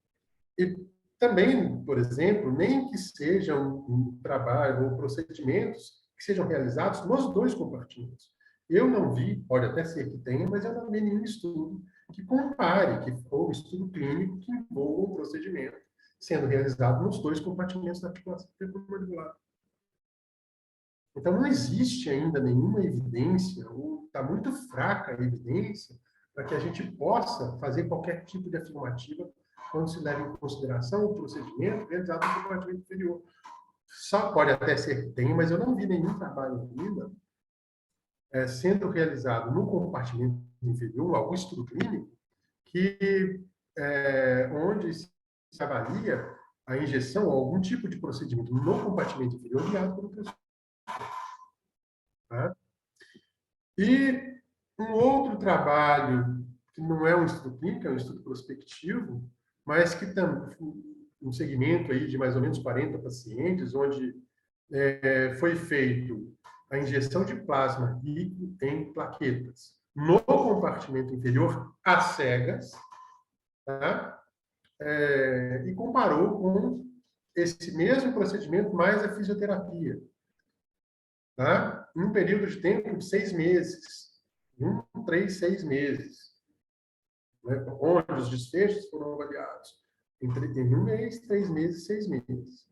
E também, por exemplo, nem que seja um trabalho ou procedimentos que sejam realizados nos 2 compartimentos. Eu não vi, pode até ser que tenha, mas eu não vi nenhum estudo que compare, ou estudo clínico que envolva um procedimento sendo realizado nos 2 compartimentos da articulação temporomandibular. Então, não existe ainda nenhuma evidência, ou está muito fraca a evidência, para que a gente possa fazer qualquer tipo de afirmativa quando se leva em consideração o procedimento realizado no compartimento inferior. Só pode até ser que tenha, mas eu não vi nenhum trabalho ainda sendo realizado no compartimento inferior, algum estudo clínico, onde se avalia a injeção ou algum tipo de procedimento no compartimento inferior guiado pelo professor. Tá? E um outro trabalho, que não é um estudo clínico, é um estudo prospectivo, mas que também um segmento aí de mais ou menos 40 pacientes, onde foi feito a injeção de plasma rico em plaquetas no compartimento inferior às cegas, tá? E comparou com esse mesmo procedimento mais a fisioterapia, tá? Em um período de tempo de 6 meses. 3, 6 meses. Né? Onde os desfechos foram avaliados em 1 mês, 3 meses, 6 meses.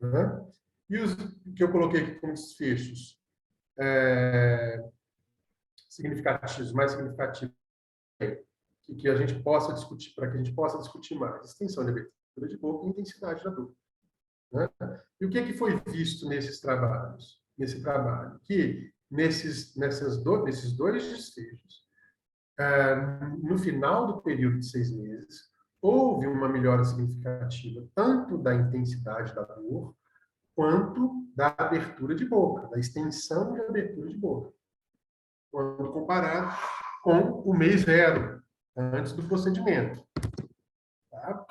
Né? E os que eu coloquei aqui como desfechos significativos, mais significativos, que a gente possa discutir, para que a gente possa discutir mais, extensão de abertura de boca e intensidade da dor. Né? E o que foi visto nesses trabalhos? Nesse trabalho, que nesses 2 desfechos, no final do período de 6 meses, houve uma melhora significativa tanto da intensidade da dor quanto da abertura de boca, da extensão de abertura de boca, quando comparado com o mês 0, antes do procedimento. Tá?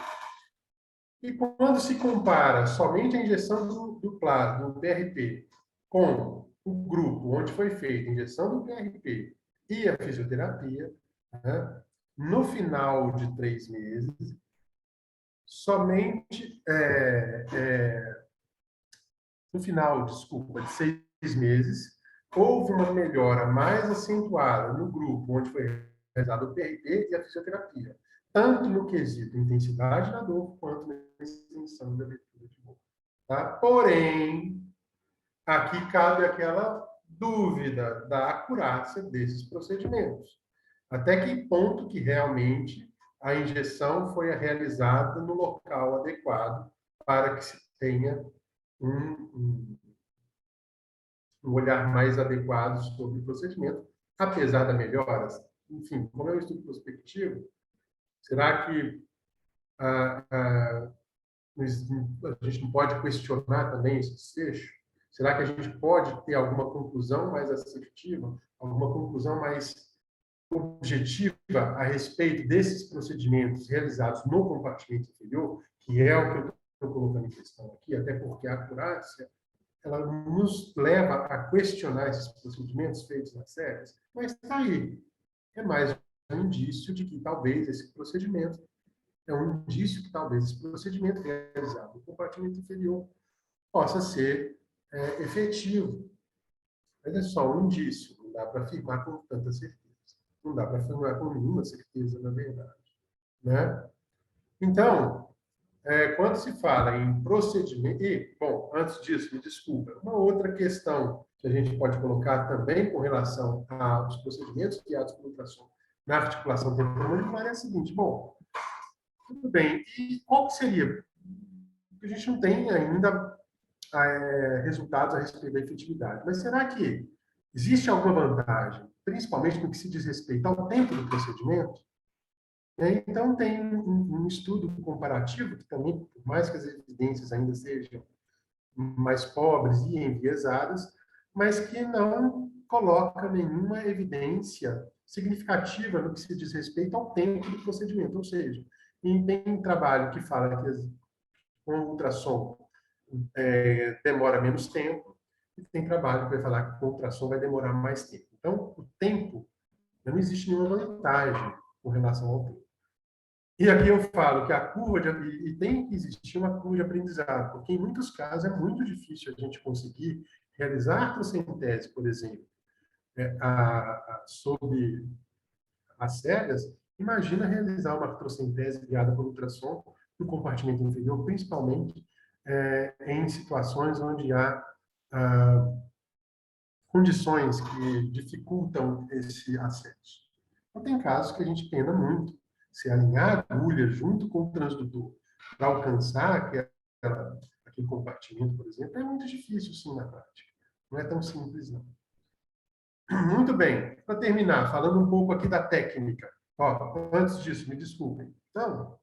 E quando se compara somente a injeção do PRP com o grupo onde foi feita a injeção do PRP e a fisioterapia, né, no final de 3 meses, somente no final, desculpa, de 6 meses, houve uma melhora mais acentuada no grupo onde foi realizado o PRP e a fisioterapia, tanto no quesito intensidade da dor, quanto na extensão da abertura de boca. Tá? Porém, aqui cabe aquela dúvida da acurácia desses procedimentos. Até que ponto que realmente a injeção foi realizada no local adequado para que se tenha um olhar mais adequado sobre o procedimento, apesar das melhoras. Enfim, como é um estudo prospectivo, será que a gente não pode questionar também esse desfecho? Será que a gente pode ter alguma conclusão mais assertiva, alguma conclusão mais objetiva a respeito desses procedimentos realizados no compartimento inferior, que é o que eu estou colocando em questão aqui, até porque a acurácia ela nos leva a questionar esses procedimentos feitos nas cegas, mas está aí. É mais um indício de que talvez esse procedimento realizado no compartimento inferior possa ser efetivo. Mas é só um indício, não dá para afirmar com tanta certeza. Não dá para afirmar com nenhuma certeza, na verdade. Né? Então, quando se fala em procedimento... E, bom, antes disso, me desculpa, uma outra questão que a gente pode colocar também com relação aos procedimentos guiados por ultrassom na articulação temporomandibular é a seguinte: bom, tudo bem, e qual que seria? Porque a gente não tem ainda resultados a respeito da efetividade, mas será que existe alguma vantagem, principalmente no que se diz respeito ao tempo do procedimento? Então, tem um estudo comparativo, que também, por mais que as evidências ainda sejam mais pobres e enviesadas, mas que não coloca nenhuma evidência significativa no que se diz respeito ao tempo do procedimento. Ou seja, tem um trabalho que fala que com ultrassom demora menos tempo, e tem trabalho que vai falar que com ultrassom vai demorar mais tempo. Então, o tempo, não existe nenhuma vantagem com relação ao tempo. E aqui eu falo que a curva e tem que existir uma curva de aprendizado, porque em muitos casos é muito difícil a gente conseguir realizar artrocentese, por exemplo, sob as cegas. Imagina realizar uma artrocentese guiada por ultrassom no compartimento inferior, principalmente em situações onde há condições que dificultam esse acesso. Então, tem casos que a gente pena muito. Se alinhar a agulha junto com o transdutor para alcançar aquele compartimento, por exemplo, é muito difícil, sim, na prática. Não é tão simples, não. Muito bem. Para terminar, falando um pouco aqui da técnica. Antes disso, me desculpem. Então,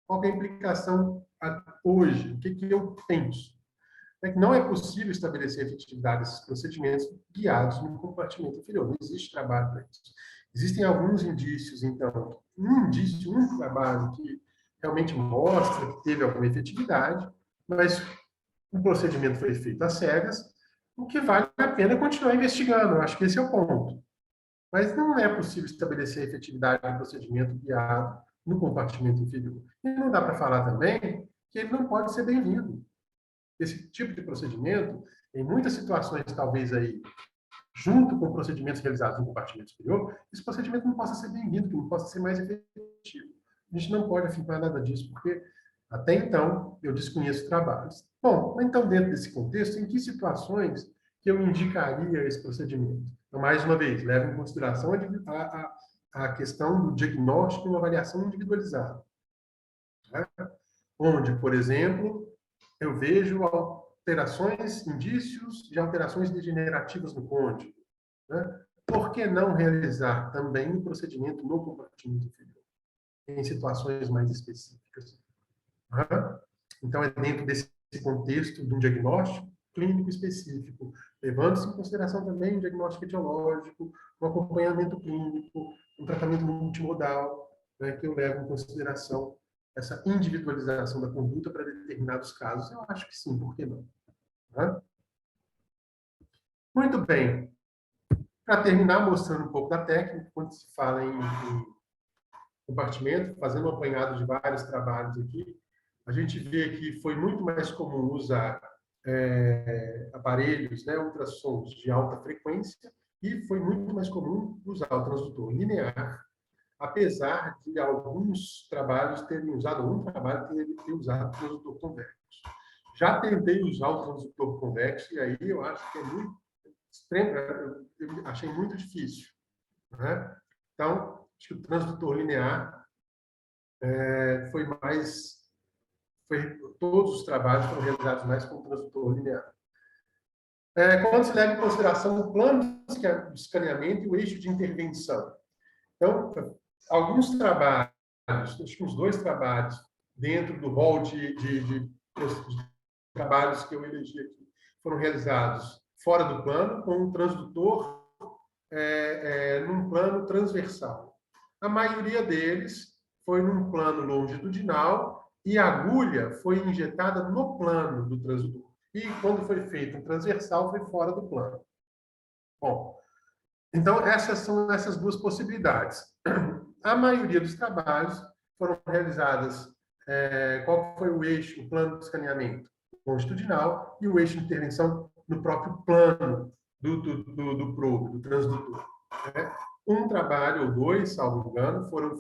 qual é a implicação hoje? O que eu penso? É que não é possível estabelecer a efetividade desses procedimentos guiados no compartimento inferior. Não existe trabalho para isso. Existem alguns indícios, então, um trabalho que realmente mostra que teve alguma efetividade, mas o procedimento foi feito às cegas, o que vale a pena continuar investigando. Eu acho que esse é o ponto. Mas não é possível estabelecer a efetividade do procedimento guiado no compartimento inferior. E não dá para falar também que ele não pode ser bem-vindo. Esse tipo de procedimento, em muitas situações, talvez aí, junto com procedimentos realizados no compartimento superior, esse procedimento não possa ser bem-vindo, que não possa ser mais efetivo. A gente não pode afirmar nada disso, porque até então eu desconheço trabalhos. Bom, então dentro desse contexto, em que situações que eu indicaria esse procedimento? Então, mais uma vez, leve em consideração a questão do diagnóstico e uma avaliação individualizada. Né? Onde, por exemplo, eu vejo alterações, indícios de alterações degenerativas no côndilo. Né? Por que não realizar também o procedimento no compartimento inferior, em situações mais específicas? Então, é dentro desse contexto de um diagnóstico clínico específico, levando-se em consideração também um diagnóstico etiológico, um acompanhamento clínico, um tratamento multimodal, né, que eu levo em consideração essa individualização da conduta para determinados casos. Eu acho que sim, por que não? Muito bem. Para terminar, mostrando um pouco da técnica, quando se fala em compartimento, fazendo um apanhado de vários trabalhos aqui, a gente vê que foi muito mais comum usar aparelhos, né, ultrassons de alta frequência, e foi muito mais comum usar o transdutor linear, apesar de alguns trabalhos terem usado, um trabalho ter usado o transdutor convexo. Já tentei usar o transdutor convexo, e aí eu acho que é muito extremo, eu achei muito difícil. Né? Então, acho que o transdutor linear todos os trabalhos foram realizados mais com o transdutor linear. Quando se leva em consideração o plano de escaneamento e o eixo de intervenção. Então, alguns trabalhos, acho que uns 2 trabalhos, dentro do rol de trabalhos que eu elegi aqui, foram realizados fora do plano, com um transdutor num plano transversal. A maioria deles foi num plano longitudinal e a agulha foi injetada no plano do transdutor. E quando foi feito um transversal, foi fora do plano. Bom, então essas são essas 2 possibilidades. A maioria dos trabalhos foram realizadas, qual foi o eixo, o plano de escaneamento? Longitudinal, e o eixo de intervenção no próprio plano do probe, do transdutor. Né? Um trabalho ou 2, salvo engano, foi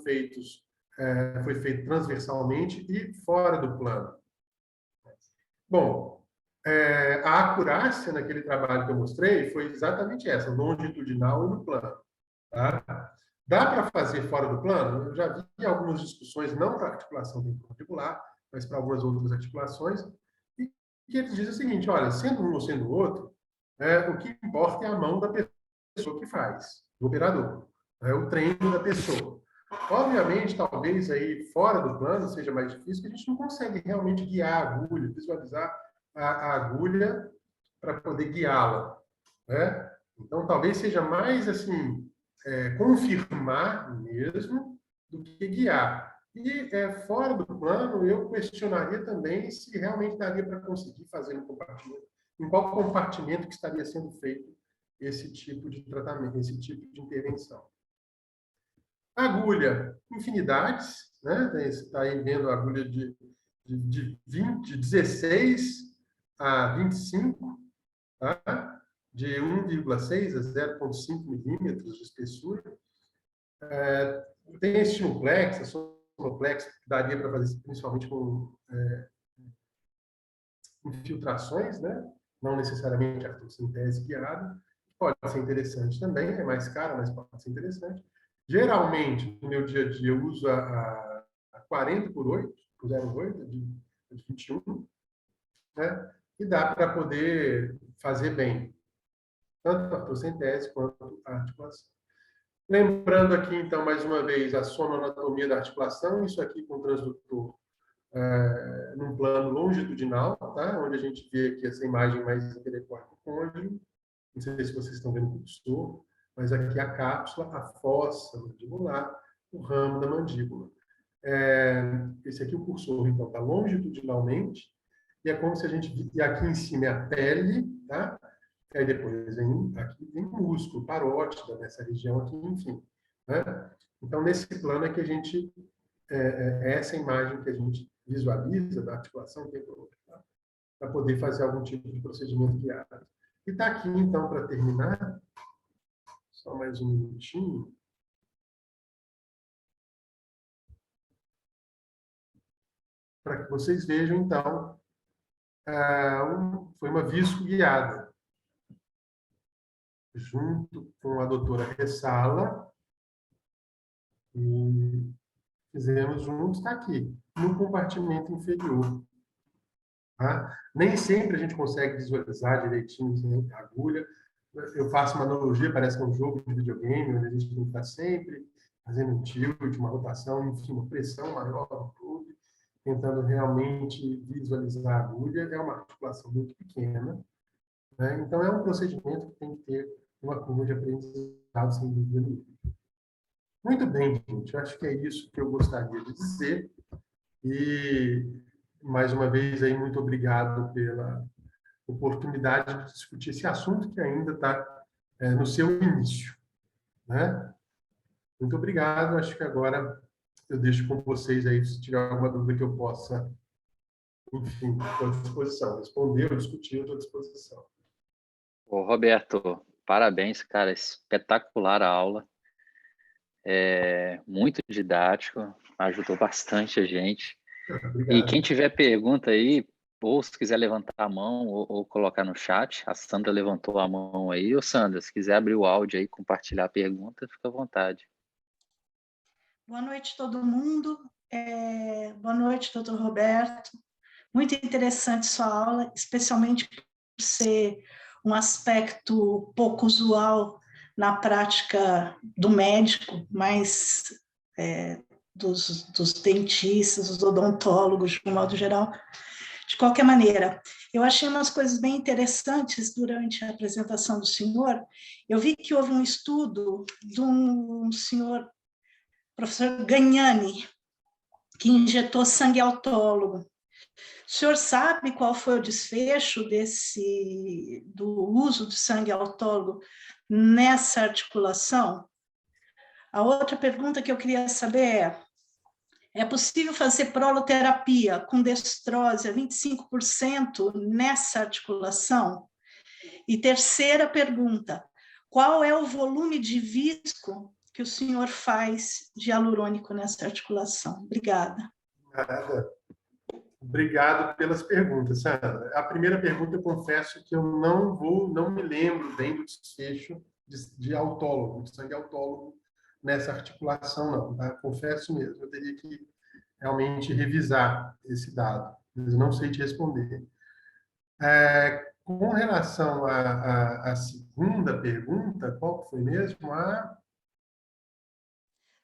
feito transversalmente e fora do plano. Bom, a acurácia naquele trabalho que eu mostrei foi exatamente essa, longitudinal e no plano. Tá? Dá para fazer fora do plano? Eu já vi algumas discussões, não para articulação temporomandibular, mas para algumas outras articulações, e que eles dizem o seguinte, olha, sendo um ou sendo o outro, o que importa é a mão da pessoa que faz, do operador, o treino da pessoa. Obviamente, talvez aí fora do plano seja mais difícil, porque a gente não consegue realmente guiar a agulha, visualizar a agulha para poder guiá-la. Né? Então, talvez seja mais assim, confirmar mesmo do que guiar. E fora do plano, eu questionaria também se realmente daria para conseguir fazer um compartimento, em qual compartimento que estaria sendo feito esse tipo de tratamento, esse tipo de intervenção. Agulha, infinidades, né? Você está aí vendo a agulha de 16 a 25, tá? De 1,6 a 0,5 milímetros de espessura. Tem estimuplex, sonoplex, que daria para fazer principalmente com infiltrações, né? Não necessariamente a fotossintese guiada. Pode ser interessante também, é mais caro, mas pode ser interessante. Geralmente, no meu dia a dia, eu uso a 40/8, por 0,8, de 21, né? E dá para poder fazer bem, tanto a fotossintese quanto a articulação. Lembrando aqui, então, mais uma vez, a sonoanatomia da articulação, isso aqui com o transdutor num plano longitudinal, tá? Onde a gente vê aqui essa imagem mais intelectual do côndilo. Não sei se vocês estão vendo o cursor, mas aqui a cápsula, a fossa mandibular, o ramo da mandíbula. Esse aqui, o cursor, então, está longitudinalmente, e é como se a gente... E aqui em cima é a pele, tá? Aí depois aqui vem o músculo, parótida, nessa região aqui, enfim. Né? Então, nesse plano é que a gente... essa imagem que a gente visualiza da articulação temporal, tá? Para poder fazer algum tipo de procedimento guiado. E está aqui, então, para terminar, só mais um minutinho. Para que vocês vejam, então, foi uma visco guiada, junto com a doutora Ressala, e fizemos juntos, está aqui, no compartimento inferior. Tá? Nem sempre a gente consegue visualizar direitinho sem agulha. Eu faço uma analogia, parece que é um jogo de videogame, onde a gente tem que estar sempre fazendo um tilt, uma rotação, enfim, uma pressão maior no clube, tentando realmente visualizar a agulha. É uma articulação muito pequena, né? Então, é um procedimento que tem que ter uma curva de aprendizado, sem dúvida nenhuma. Muito bem, gente. Eu acho que é isso que eu gostaria de dizer. E, mais uma vez, aí, muito obrigado pela oportunidade de discutir esse assunto que ainda está no seu início, né? Muito obrigado. Acho que agora eu deixo com vocês aí, se tiver alguma dúvida que eu possa, enfim, estou à disposição. Responder ou discutir, eu estou à disposição. Ô, Roberto, parabéns, cara, espetacular a aula. Muito didático, ajudou bastante a gente. Obrigado. E quem tiver pergunta aí, ou se quiser levantar a mão ou colocar no chat, a Sandra levantou a mão aí. Ô, Sandra, se quiser abrir o áudio aí, compartilhar a pergunta, fica à vontade. Boa noite, todo mundo. Boa noite, doutor Roberto. Muito interessante sua aula, especialmente por ser um aspecto pouco usual na prática do médico, mas dos dentistas, dos odontólogos, de um modo geral. De qualquer maneira, eu achei umas coisas bem interessantes durante a apresentação do senhor. Eu vi que houve um estudo de um senhor, professor Gagnani, que injetou sangue autólogo. O senhor sabe qual foi o desfecho do uso de sangue autólogo nessa articulação? A outra pergunta que eu queria saber é possível fazer proloterapia com destrose a 25% nessa articulação? E terceira pergunta, qual é o volume de visco que o senhor faz de hialurônico nessa articulação? Obrigada. Nada. Obrigado pelas perguntas, Sandra. A primeira pergunta, eu confesso que eu não me lembro bem do desfecho de autólogo, de sangue autólogo nessa articulação, não. Tá? Confesso mesmo, eu teria que realmente revisar esse dado, mas eu não sei te responder. Com relação à segunda pergunta, qual foi mesmo?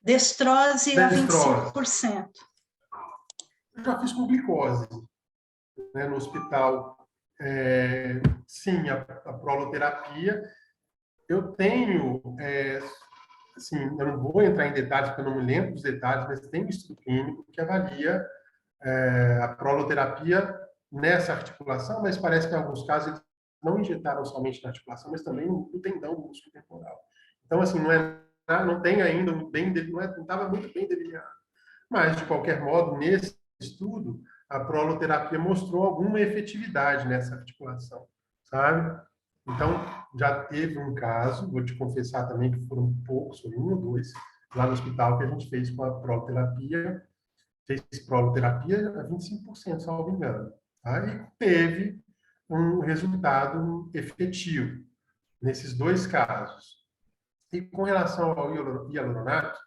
Destrose a 25%. Eu já fiz com glicose, né, no hospital. Sim, a proloterapia. Eu tenho, assim, eu não vou entrar em detalhes, porque eu não me lembro dos detalhes, mas tem um estudo clínico que avalia a proloterapia nessa articulação, mas parece que em alguns casos eles não injetaram somente na articulação, mas também no tendão do músculo temporal. Então, assim, não tem ainda não estava muito bem delineado. Mas, de qualquer modo, nesse estudo, a proloterapia mostrou alguma efetividade nessa articulação, sabe? Então, já teve um caso, vou te confessar também que foram poucos, foi 1 ou 2, lá no hospital que a gente fez com a proloterapia, fez proloterapia a 25%, salvo engano. Tá? E teve um resultado efetivo nesses dois casos. E com relação ao hialuronato,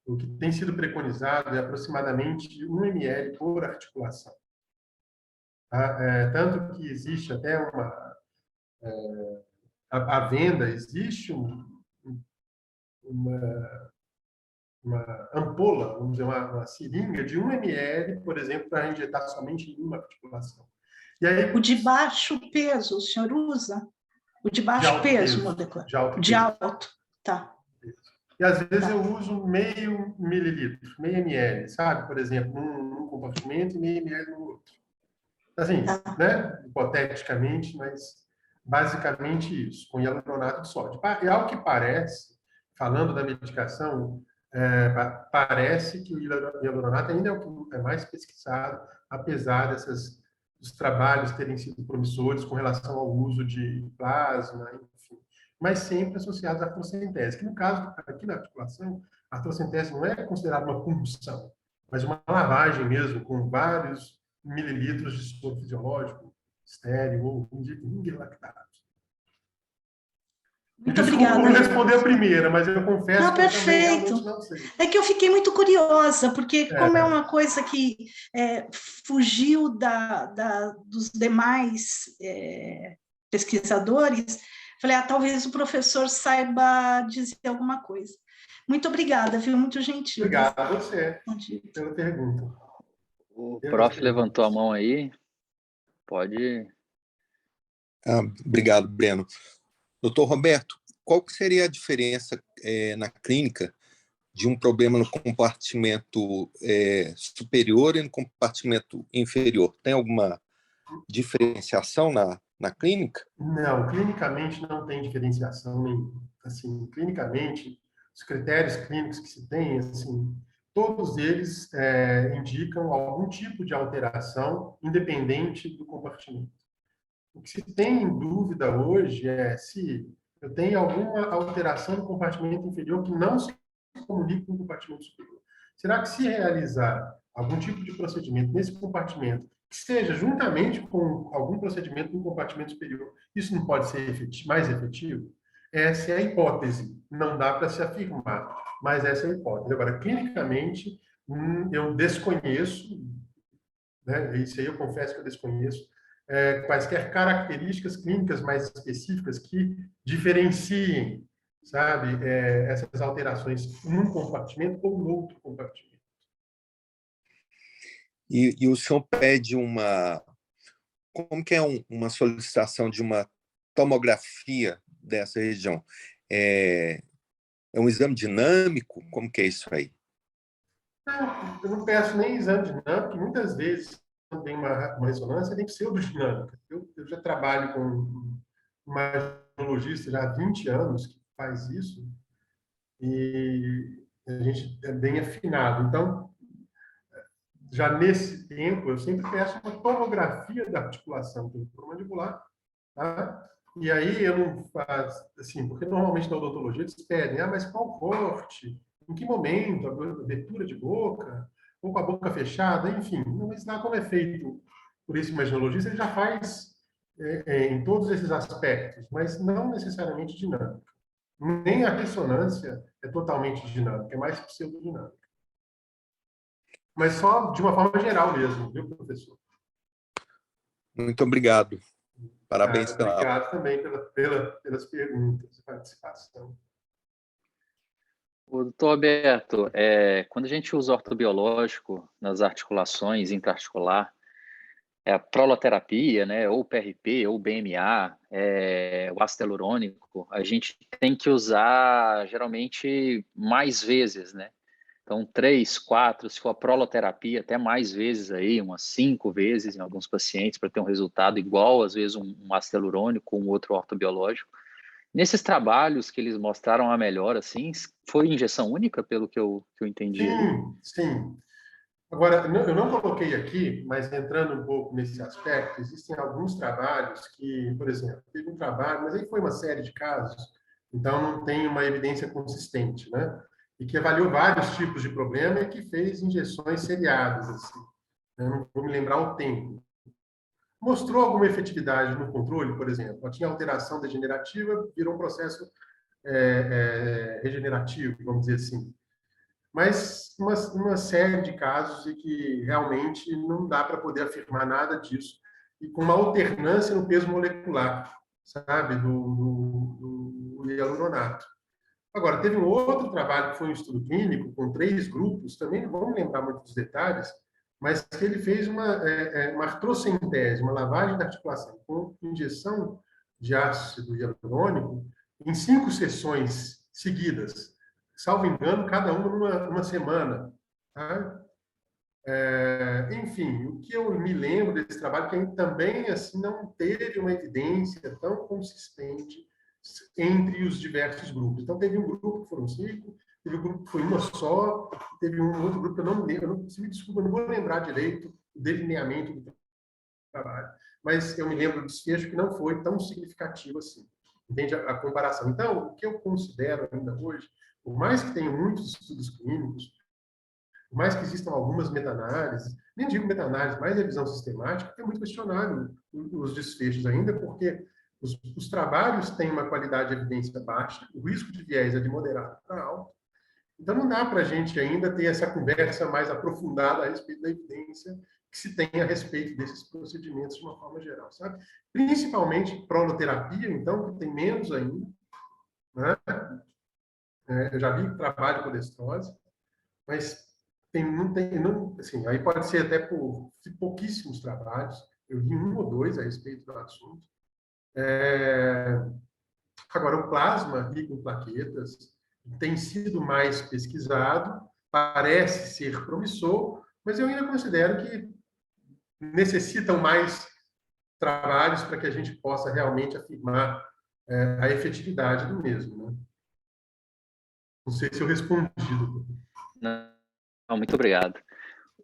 o que tem sido preconizado é aproximadamente 1 ml por articulação. Tá? Tanto que existe até a venda, existe uma ampola, vamos dizer, uma seringa de 1 ml, por exemplo, para injetar somente em uma articulação. E aí, O de baixo peso, o senhor usa? O de baixo alto peso, peso, molecular. de alto De peso. alto, tá. E às vezes Tá. eu uso meio mililitro, meio ml, sabe? Por exemplo, num compartimento e meio ml no outro. Assim, Tá. né? Hipoteticamente, mas basicamente isso, com hialuronato de sódio. E ao que parece, falando da medicação, parece que o hialuronato ainda é o que é mais pesquisado, apesar dos trabalhos terem sido promissores com relação ao uso de plasma, enfim, mas sempre associados à artrocentese, que no caso, aqui na articulação, a artrocentese não é considerada uma punção, mas uma lavagem mesmo, com vários mililitros de soro fisiológico, estéril ou inglactado. Muito Desculpa por obrigada. responder a primeira, mas eu confesso Não, que eu também perfeito. realmente não sei. É que eu fiquei muito curiosa, porque como é uma coisa que fugiu dos demais pesquisadores, falei, talvez o professor saiba dizer alguma coisa. Muito obrigada, viu? Muito gentil. Obrigado a você pela pergunta. O prof levantou a mão aí. Pode. Obrigado, Breno. Doutor Roberto, qual que seria a diferença na clínica de um problema no compartimento superior e no compartimento inferior? Tem alguma diferenciação na clínica? Não, clinicamente não tem diferenciação nenhuma. Assim, clinicamente, os critérios clínicos que se tem, assim, todos eles indicam algum tipo de alteração independente do compartimento. O que se tem em dúvida hoje é se eu tenho alguma alteração no compartimento inferior que não se comunica com o compartimento superior. Será que se realizar algum tipo de procedimento nesse compartimento, que seja juntamente com algum procedimento no compartimento superior, isso não pode ser mais efetivo? Essa é a hipótese. Não dá para se afirmar, mas essa é a hipótese. Agora, clinicamente, eu desconheço, né? Isso aí eu confesso que eu desconheço, quaisquer características clínicas mais específicas que diferenciem, sabe, essas alterações num compartimento ou no outro compartimento. E o senhor pede como que é uma solicitação de uma tomografia dessa região? É um exame dinâmico? Como que é isso aí? Não, eu não peço nem exame dinâmico, que muitas vezes quando tem uma ressonância tem pseudodinâmica. Eu já trabalho com uma imunologista já há 20 anos que faz isso e a gente é bem afinado. Então, já nesse tempo, eu sempre peço uma tomografia da articulação temporomandibular, tá? E aí eu não faço, assim, porque normalmente na odontologia eles pedem, mas qual corte, em que momento, abertura de boca, ou com a boca fechada, enfim. Mas lá como é feito por esse imaginologista, ele já faz em todos esses aspectos, mas não necessariamente dinâmica. Nem a ressonância é totalmente dinâmica, é mais pseudodinâmica. Mas só de uma forma geral mesmo, viu, professor? Muito obrigado. Parabéns pela aula. Obrigado também pelas perguntas e participação. O doutor Alberto, quando a gente usa ortobiológico nas articulações intraarticular, a proloterapia, né, ou PRP, ou BMA, o ácido hialurônico, a gente tem que usar geralmente mais vezes, né? Então, 3, 4, se for a proloterapia, até mais vezes aí, umas 5 vezes em alguns pacientes, para ter um resultado igual, às vezes, um ácido hialurônico ou um outro ortobiológico. Nesses trabalhos que eles mostraram a melhora, assim, foi injeção única, pelo que eu entendi? Sim, sim. Agora, eu não coloquei aqui, mas entrando um pouco nesse aspecto, existem alguns trabalhos que, por exemplo, teve um trabalho, mas aí foi uma série de casos, então não tem uma evidência consistente, né? e que avaliou vários tipos de problema e que fez injeções seriadas, assim. Eu não vou me lembrar o tempo. Mostrou alguma efetividade no controle, por exemplo. Ela tinha alteração degenerativa, virou um processo regenerativo, vamos dizer assim. Mas uma série de casos em que realmente não dá para poder afirmar nada disso, e com uma alternância no peso molecular, sabe, do hialuronato. Agora, teve um outro trabalho que foi um estudo clínico com 3 grupos, também não vamos lembrar muito dos detalhes, mas que ele fez uma artrocentese, uma lavagem da articulação com injeção de ácido hialurônico em 5 sessões seguidas, salvo engano, cada uma numa semana. Tá? Enfim, o que eu me lembro desse trabalho, que também assim, não teve uma evidência tão consistente entre os diversos grupos. Então, teve um grupo que foram 5, teve um grupo que foi uma só, teve um outro grupo que eu não me lembro, se me desculpa, eu não vou lembrar direito o delineamento do trabalho, mas eu me lembro do desfecho que não foi tão significativo assim. Entende a comparação? Então, o que eu considero ainda hoje, por mais que tenha muitos estudos clínicos, por mais que existam algumas meta-análises, nem digo meta-análise, mas revisão sistemática, é muito questionável os desfechos ainda, porque os trabalhos têm uma qualidade de evidência baixa, o risco de viés é de moderado para alto, então não dá para a gente ainda ter essa conversa mais aprofundada a respeito da evidência que se tem a respeito desses procedimentos de uma forma geral, sabe? Principalmente proloterapia, então, que tem menos ainda, né? Eu já vi trabalho com colesterose, mas assim, aí pode ser até por pouquíssimos trabalhos, eu vi 1 ou 2 a respeito do assunto. Agora, o plasma rico em plaquetas tem sido mais pesquisado, parece ser promissor, mas eu ainda considero que necessitam mais trabalhos para que a gente possa realmente afirmar a efetividade do mesmo. Né? Não sei se eu respondi. Não, muito obrigado.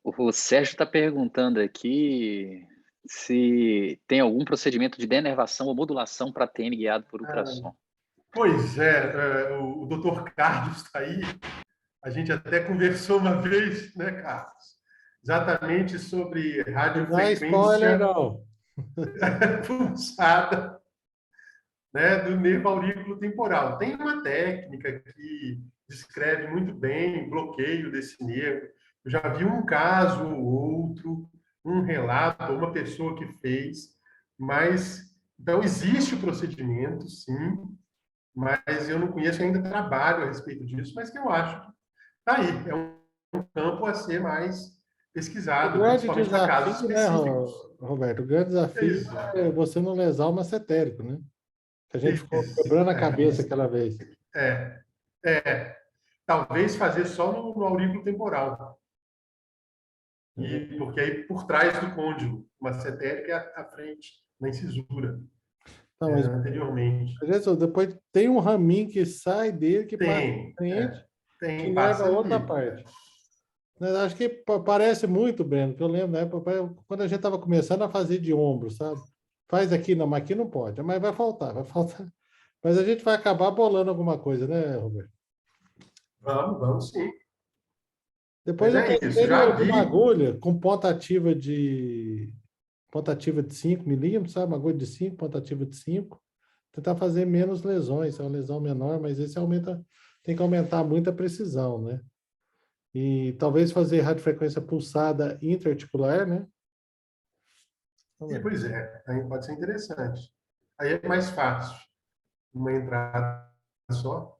O Sérgio está perguntando aqui se tem algum procedimento de denervação ou modulação para TM guiado por ultrassom. Pois é, o Dr. Carlos está aí. A gente até conversou uma vez, né, Carlos? Exatamente sobre radiofrequência pulsada, né, do nervo aurículo temporal. Tem uma técnica que descreve muito bem o bloqueio desse nervo. Eu já vi um caso ou outro, um relato, uma pessoa que fez, mas então existe o procedimento, sim, mas eu não conheço ainda trabalho a respeito disso, mas que eu acho que está aí, é um campo a ser mais pesquisado, principalmente para casos específicos. Roberto, o grande desafio é você não lesar o massetérico, né? A gente ficou quebrando a cabeça aquela vez. Talvez fazer só no aurículo temporal. Porque aí por trás do côndilo, o massetérico é à frente, na incisura. Não, mas anteriormente. Depois tem um raminho que sai dele, que passa à frente, que leva a outra parte. Acho que parece muito, Breno, que eu lembro, né? Quando a gente estava começando a fazer de ombro, sabe? Faz aqui, não, mas aqui não pode, mas vai faltar. Mas a gente vai acabar bolando alguma coisa, né, Roberto? Vamos sim. Depois eu pensei uma agulha com ponta ativa de 5 milímetros, sabe? Uma agulha de 5, ponta ativa de 5. Tentar fazer menos lesões, é uma lesão menor, mas esse tem que aumentar muito a precisão, né? E talvez fazer radiofrequência pulsada intraarticular, né? Pois é, aí pode ser interessante. Aí é mais fácil. Uma entrada só,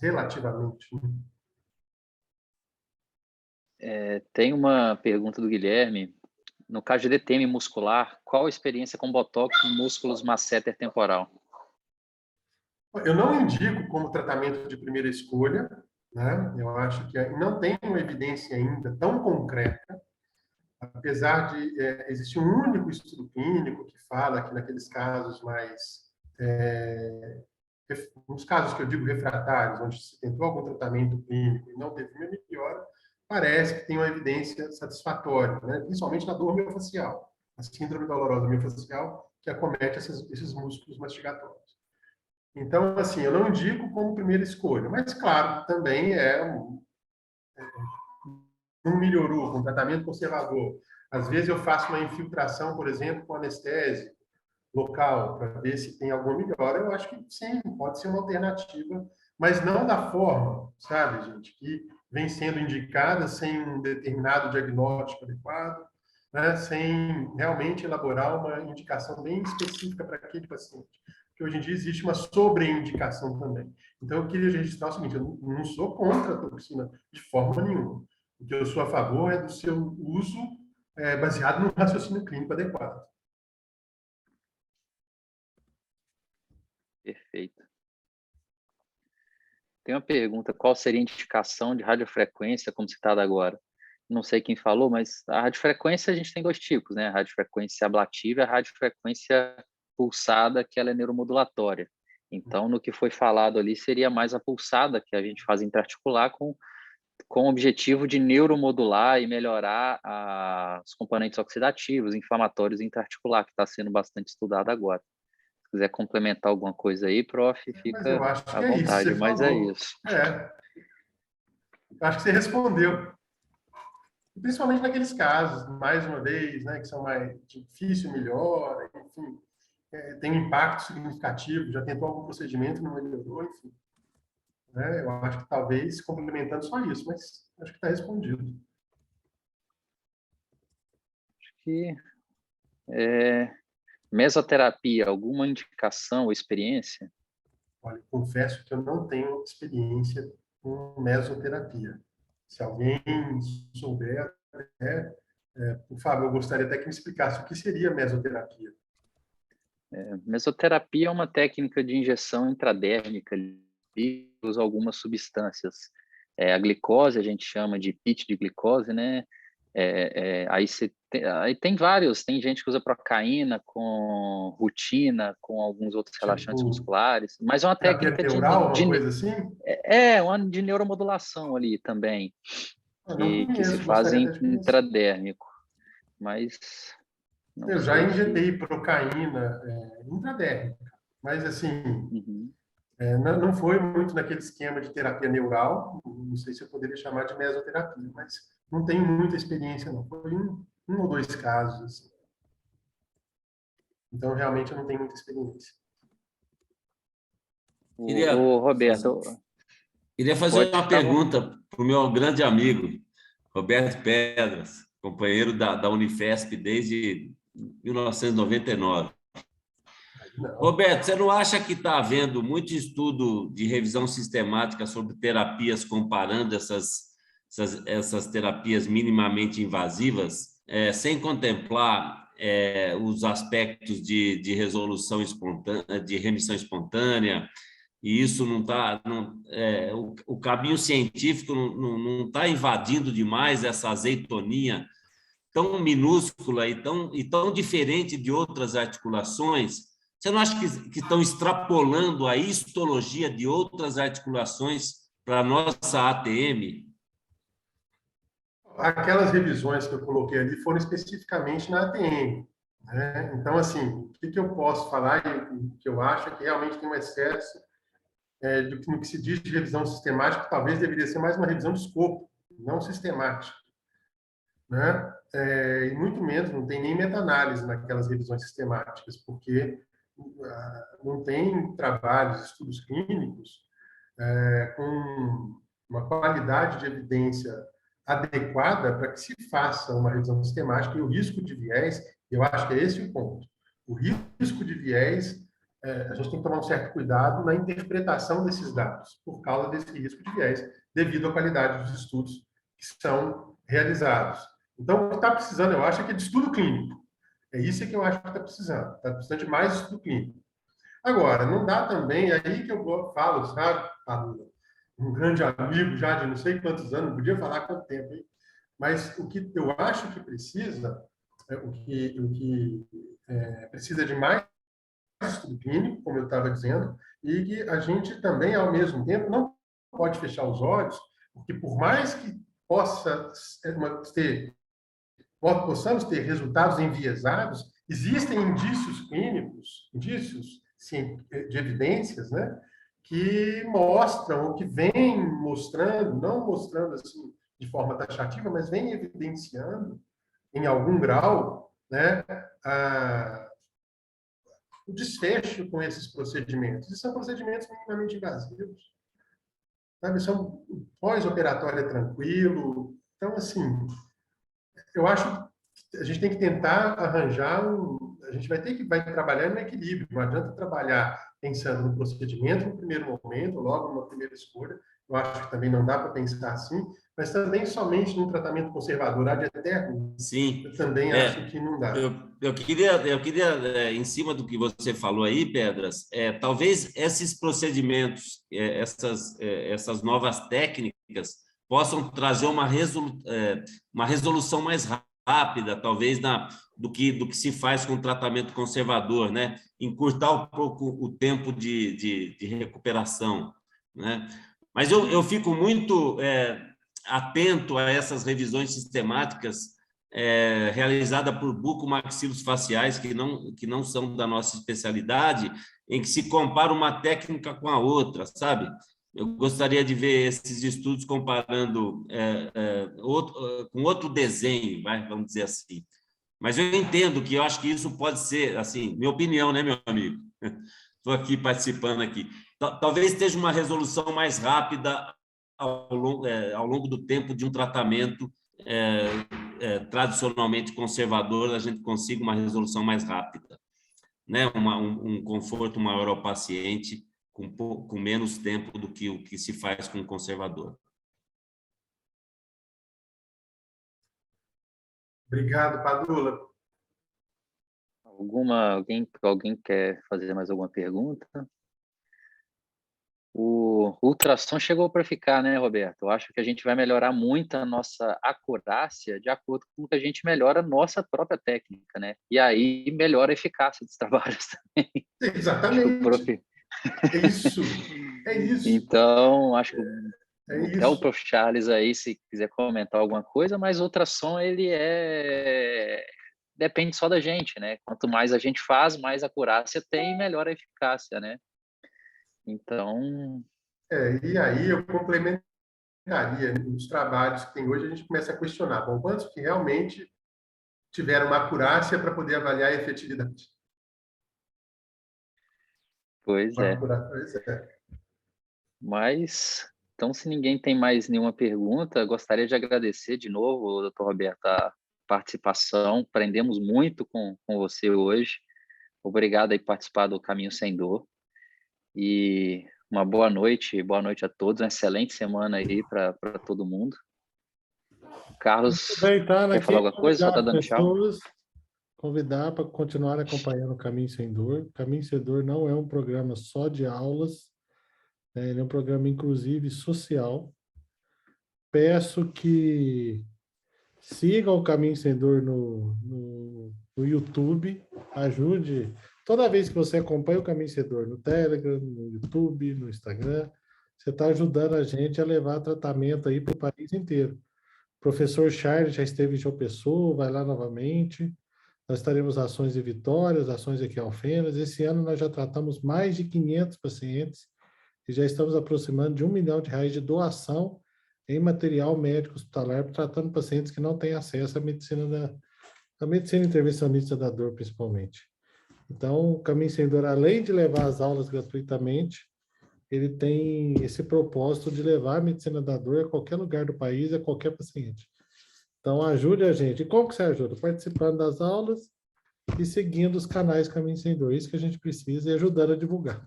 relativamente. Tem uma pergunta do Guilherme. No caso de DTM muscular, qual a experiência com botox em músculos masseter temporal? Eu não indico como tratamento de primeira escolha, né? Eu acho que não tem uma evidência ainda tão concreta, apesar de existir um único estudo clínico que fala que naqueles casos mais nos casos que eu digo refratários, onde se tentou algum tratamento clínico e não teve uma melhora, parece que tem uma evidência satisfatória, né? Principalmente na dor miofascial, a síndrome dolorosa miofascial, que acomete esses músculos mastigatórios. Então, assim, eu não indico como primeira escolha, mas, claro, também não melhorou com tratamento conservador. Às vezes eu faço uma infiltração, por exemplo, com anestésio local, para ver se tem alguma melhora. Eu acho que sim, pode ser uma alternativa, mas não da forma, sabe, gente, que vem sendo indicada sem um determinado diagnóstico adequado, né, sem realmente elaborar uma indicação bem específica para aquele paciente. Porque hoje em dia existe uma sobreindicação também. Então, eu queria registrar o seguinte: eu não sou contra a toxina de forma nenhuma. O que eu sou a favor é do seu uso baseado no raciocínio clínico adequado. Perfeito. Tem uma pergunta: qual seria a indicação de radiofrequência como citada agora? Não sei quem falou, mas a radiofrequência a gente tem 2 tipos, né? A radiofrequência ablativa e a radiofrequência pulsada, que ela é neuromodulatória. Então, no que foi falado ali, seria mais a pulsada, que a gente faz intraarticular com o objetivo de neuromodular e melhorar os componentes oxidativos, inflamatórios intraarticular, que está sendo bastante estudado agora. Se quiser complementar alguma coisa aí, prof, Mas eu fica acho que à é isso, vontade, você mas é falou. isso. Acho que você respondeu. Principalmente naqueles casos, mais uma vez, né, que são mais difícil, melhor, enfim, tem um impacto significativo, já tentou algum procedimento, não melhorou, enfim. Né, eu acho que talvez complementando só isso, mas acho que está respondido. Acho que mesoterapia, alguma indicação ou experiência? Olha, confesso que eu não tenho experiência com mesoterapia. Se alguém souber, por favor, eu gostaria até que me explicasse o que seria mesoterapia. Mesoterapia é uma técnica de injeção intradérmica que usa algumas substâncias. A glicose, a gente chama de pitch de glicose, né? Aí tem vários, tem gente que usa procaína com rutina, com alguns outros relaxantes musculares, mas é uma Terapia técnica neural, uma coisa assim? uma de neuromodulação ali também, Eu não que se conheço, faz gostaria até de conhecer. intradérmico, mas não Eu já sei se... injetei procaína intradérmica, mas assim, Uhum. não foi muito naquele esquema de terapia neural, não sei se eu poderia chamar de mesoterapia, mas não tenho muita experiência, não. Foi um ou 2 casos. Assim. Então, realmente, eu não tenho muita experiência. Roberto... Queria fazer uma pergunta para o meu grande amigo, Roberto Pedras, companheiro da Unifesp desde 1999. Roberto, você não acha que está havendo muito estudo de revisão sistemática sobre terapias comparando essas terapias minimamente invasivas, sem contemplar os aspectos de resolução espontânea, de remissão espontânea, e isso não está... o caminho científico não está invadindo demais essa azeitoninha tão minúscula e tão diferente de outras articulações? Você não acha que estão extrapolando a histologia de outras articulações para a nossa ATM? Aquelas revisões que eu coloquei ali foram especificamente na ATM. Né? Então, assim, o que eu posso falar e o que eu acho é que realmente tem um excesso no que se diz de revisão sistemática, que talvez deveria ser mais uma revisão de escopo, não sistemática. Né? E muito menos, não tem nem meta-análise naquelas revisões sistemáticas, porque não tem trabalhos, estudos clínicos com uma qualidade de evidência adequada para que se faça uma revisão sistemática, e o risco de viés, eu acho que é esse o ponto. O risco de viés, a gente tem que tomar um certo cuidado na interpretação desses dados, por causa desse risco de viés, devido à qualidade dos estudos que são realizados. Então, o que está precisando, eu acho, é de estudo clínico. É isso que eu acho que está precisando. Está precisando de mais estudo clínico. Agora, não dá também, aí que eu falo, sabe, um grande amigo já de não sei quantos anos, não podia falar quanto tempo, hein? Mas o que eu acho que precisa, precisa de mais estudo clínico, como eu estava dizendo, e que a gente também, ao mesmo tempo, não pode fechar os olhos, porque por mais que possamos ter resultados enviesados, existem indícios clínicos, indícios de evidências, né, que mostram, ou que vêm mostrando, não mostrando assim de forma taxativa, mas vêm evidenciando, em algum grau, né, o desfecho com esses procedimentos. E são procedimentos minimamente invasivos. Sabe? São pós-operatório tranquilo. Então, assim, eu acho que a gente tem que tentar arranjar a gente vai trabalhar no equilíbrio. Não adianta trabalhar pensando no procedimento no primeiro momento, logo numa primeira escolha. Eu acho que também não dá para pensar assim, mas também somente num tratamento conservador ad eterno. Sim. Eu também acho que não dá. Eu queria em cima do que você falou aí, Pedras, talvez esses procedimentos, essas novas técnicas possam trazer uma resolução mais rápida, talvez do que se faz com o tratamento conservador, né? Encurtar um pouco o tempo de recuperação, né? Mas eu fico muito atento a essas revisões sistemáticas realizada por bucomaxilos faciais, que não são da nossa especialidade, em que se compara uma técnica com a outra, sabe? Eu gostaria de ver esses estudos comparando com outro desenho, vamos dizer assim. Mas eu entendo que eu acho que isso pode ser, assim, minha opinião, né, meu amigo? Estou aqui participando aqui. Talvez esteja uma resolução mais rápida ao longo do tempo de um tratamento tradicionalmente conservador, a gente consiga uma resolução mais rápida, né? Um conforto maior ao paciente com menos tempo do que o que se faz com o conservador. Obrigado, Padula. Alguém quer fazer mais alguma pergunta? O ultrassom chegou para ficar, né, Roberto? Eu acho que a gente vai melhorar muito a nossa acurácia de acordo com o que a gente melhora a nossa própria técnica, né? E aí melhora a eficácia dos trabalhos também. Exatamente. É isso. Então, acho que até o Prof. Charles aí, se quiser comentar alguma coisa, mas o ultrassom, ele depende só da gente, né? Quanto mais a gente faz, mais acurácia tem e melhor a eficácia, né? Então... e aí eu complementaria os trabalhos que tem hoje, a gente começa a questionar, bom, quantos que realmente tiveram uma acurácia para poder avaliar a efetividade? Pois é. Mas, então, se ninguém tem mais nenhuma pergunta, gostaria de agradecer de novo, doutor Roberto, a participação. Aprendemos muito com você hoje. Obrigado aí por participar do Caminho Sem Dor. E uma boa noite a todos. Uma excelente semana aí para todo mundo. Carlos, quer falar alguma coisa? Só tá dando tchau. Convidar para continuar acompanhando o Caminho Sem Dor. O Caminho Sem Dor não é um programa só de aulas, né? Ele é um programa inclusive social. Peço que sigam o Caminho Sem Dor no YouTube, ajude. Toda vez que você acompanha o Caminho Sem Dor no Telegram, no YouTube, no Instagram, você está ajudando a gente a levar tratamento aí para o país inteiro. O professor Charles já esteve em João Pessoa, vai lá novamente. Nós teremos ações em Vitória, ações aqui em Alfenas. Esse ano nós já tratamos mais de 500 pacientes e já estamos aproximando de R$1 milhão de doação em material médico hospitalar, tratando pacientes que não têm acesso à medicina intervencionista da dor, principalmente. Então, o Caminho Sem Dor, além de levar as aulas gratuitamente, ele tem esse propósito de levar a medicina da dor a qualquer lugar do país, a qualquer paciente. Então, ajude a gente. E como que você ajuda? Participando das aulas e seguindo os canais Caminho Sem Dor. Isso que a gente precisa e ajudando a divulgar.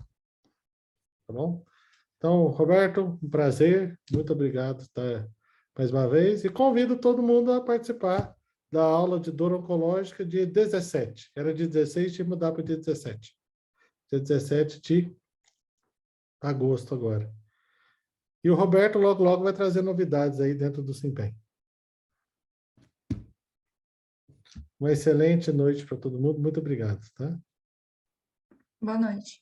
Tá bom? Então, Roberto, um prazer. Muito obrigado mais uma vez. E convido todo mundo a participar da aula de dor oncológica dia 17. Era dia 16, tinha que mudar para dia 17. Dia 17 de agosto agora. E o Roberto logo, logo vai trazer novidades aí dentro do Simpem. Uma excelente noite para todo mundo. Muito obrigado. Tá? Boa noite.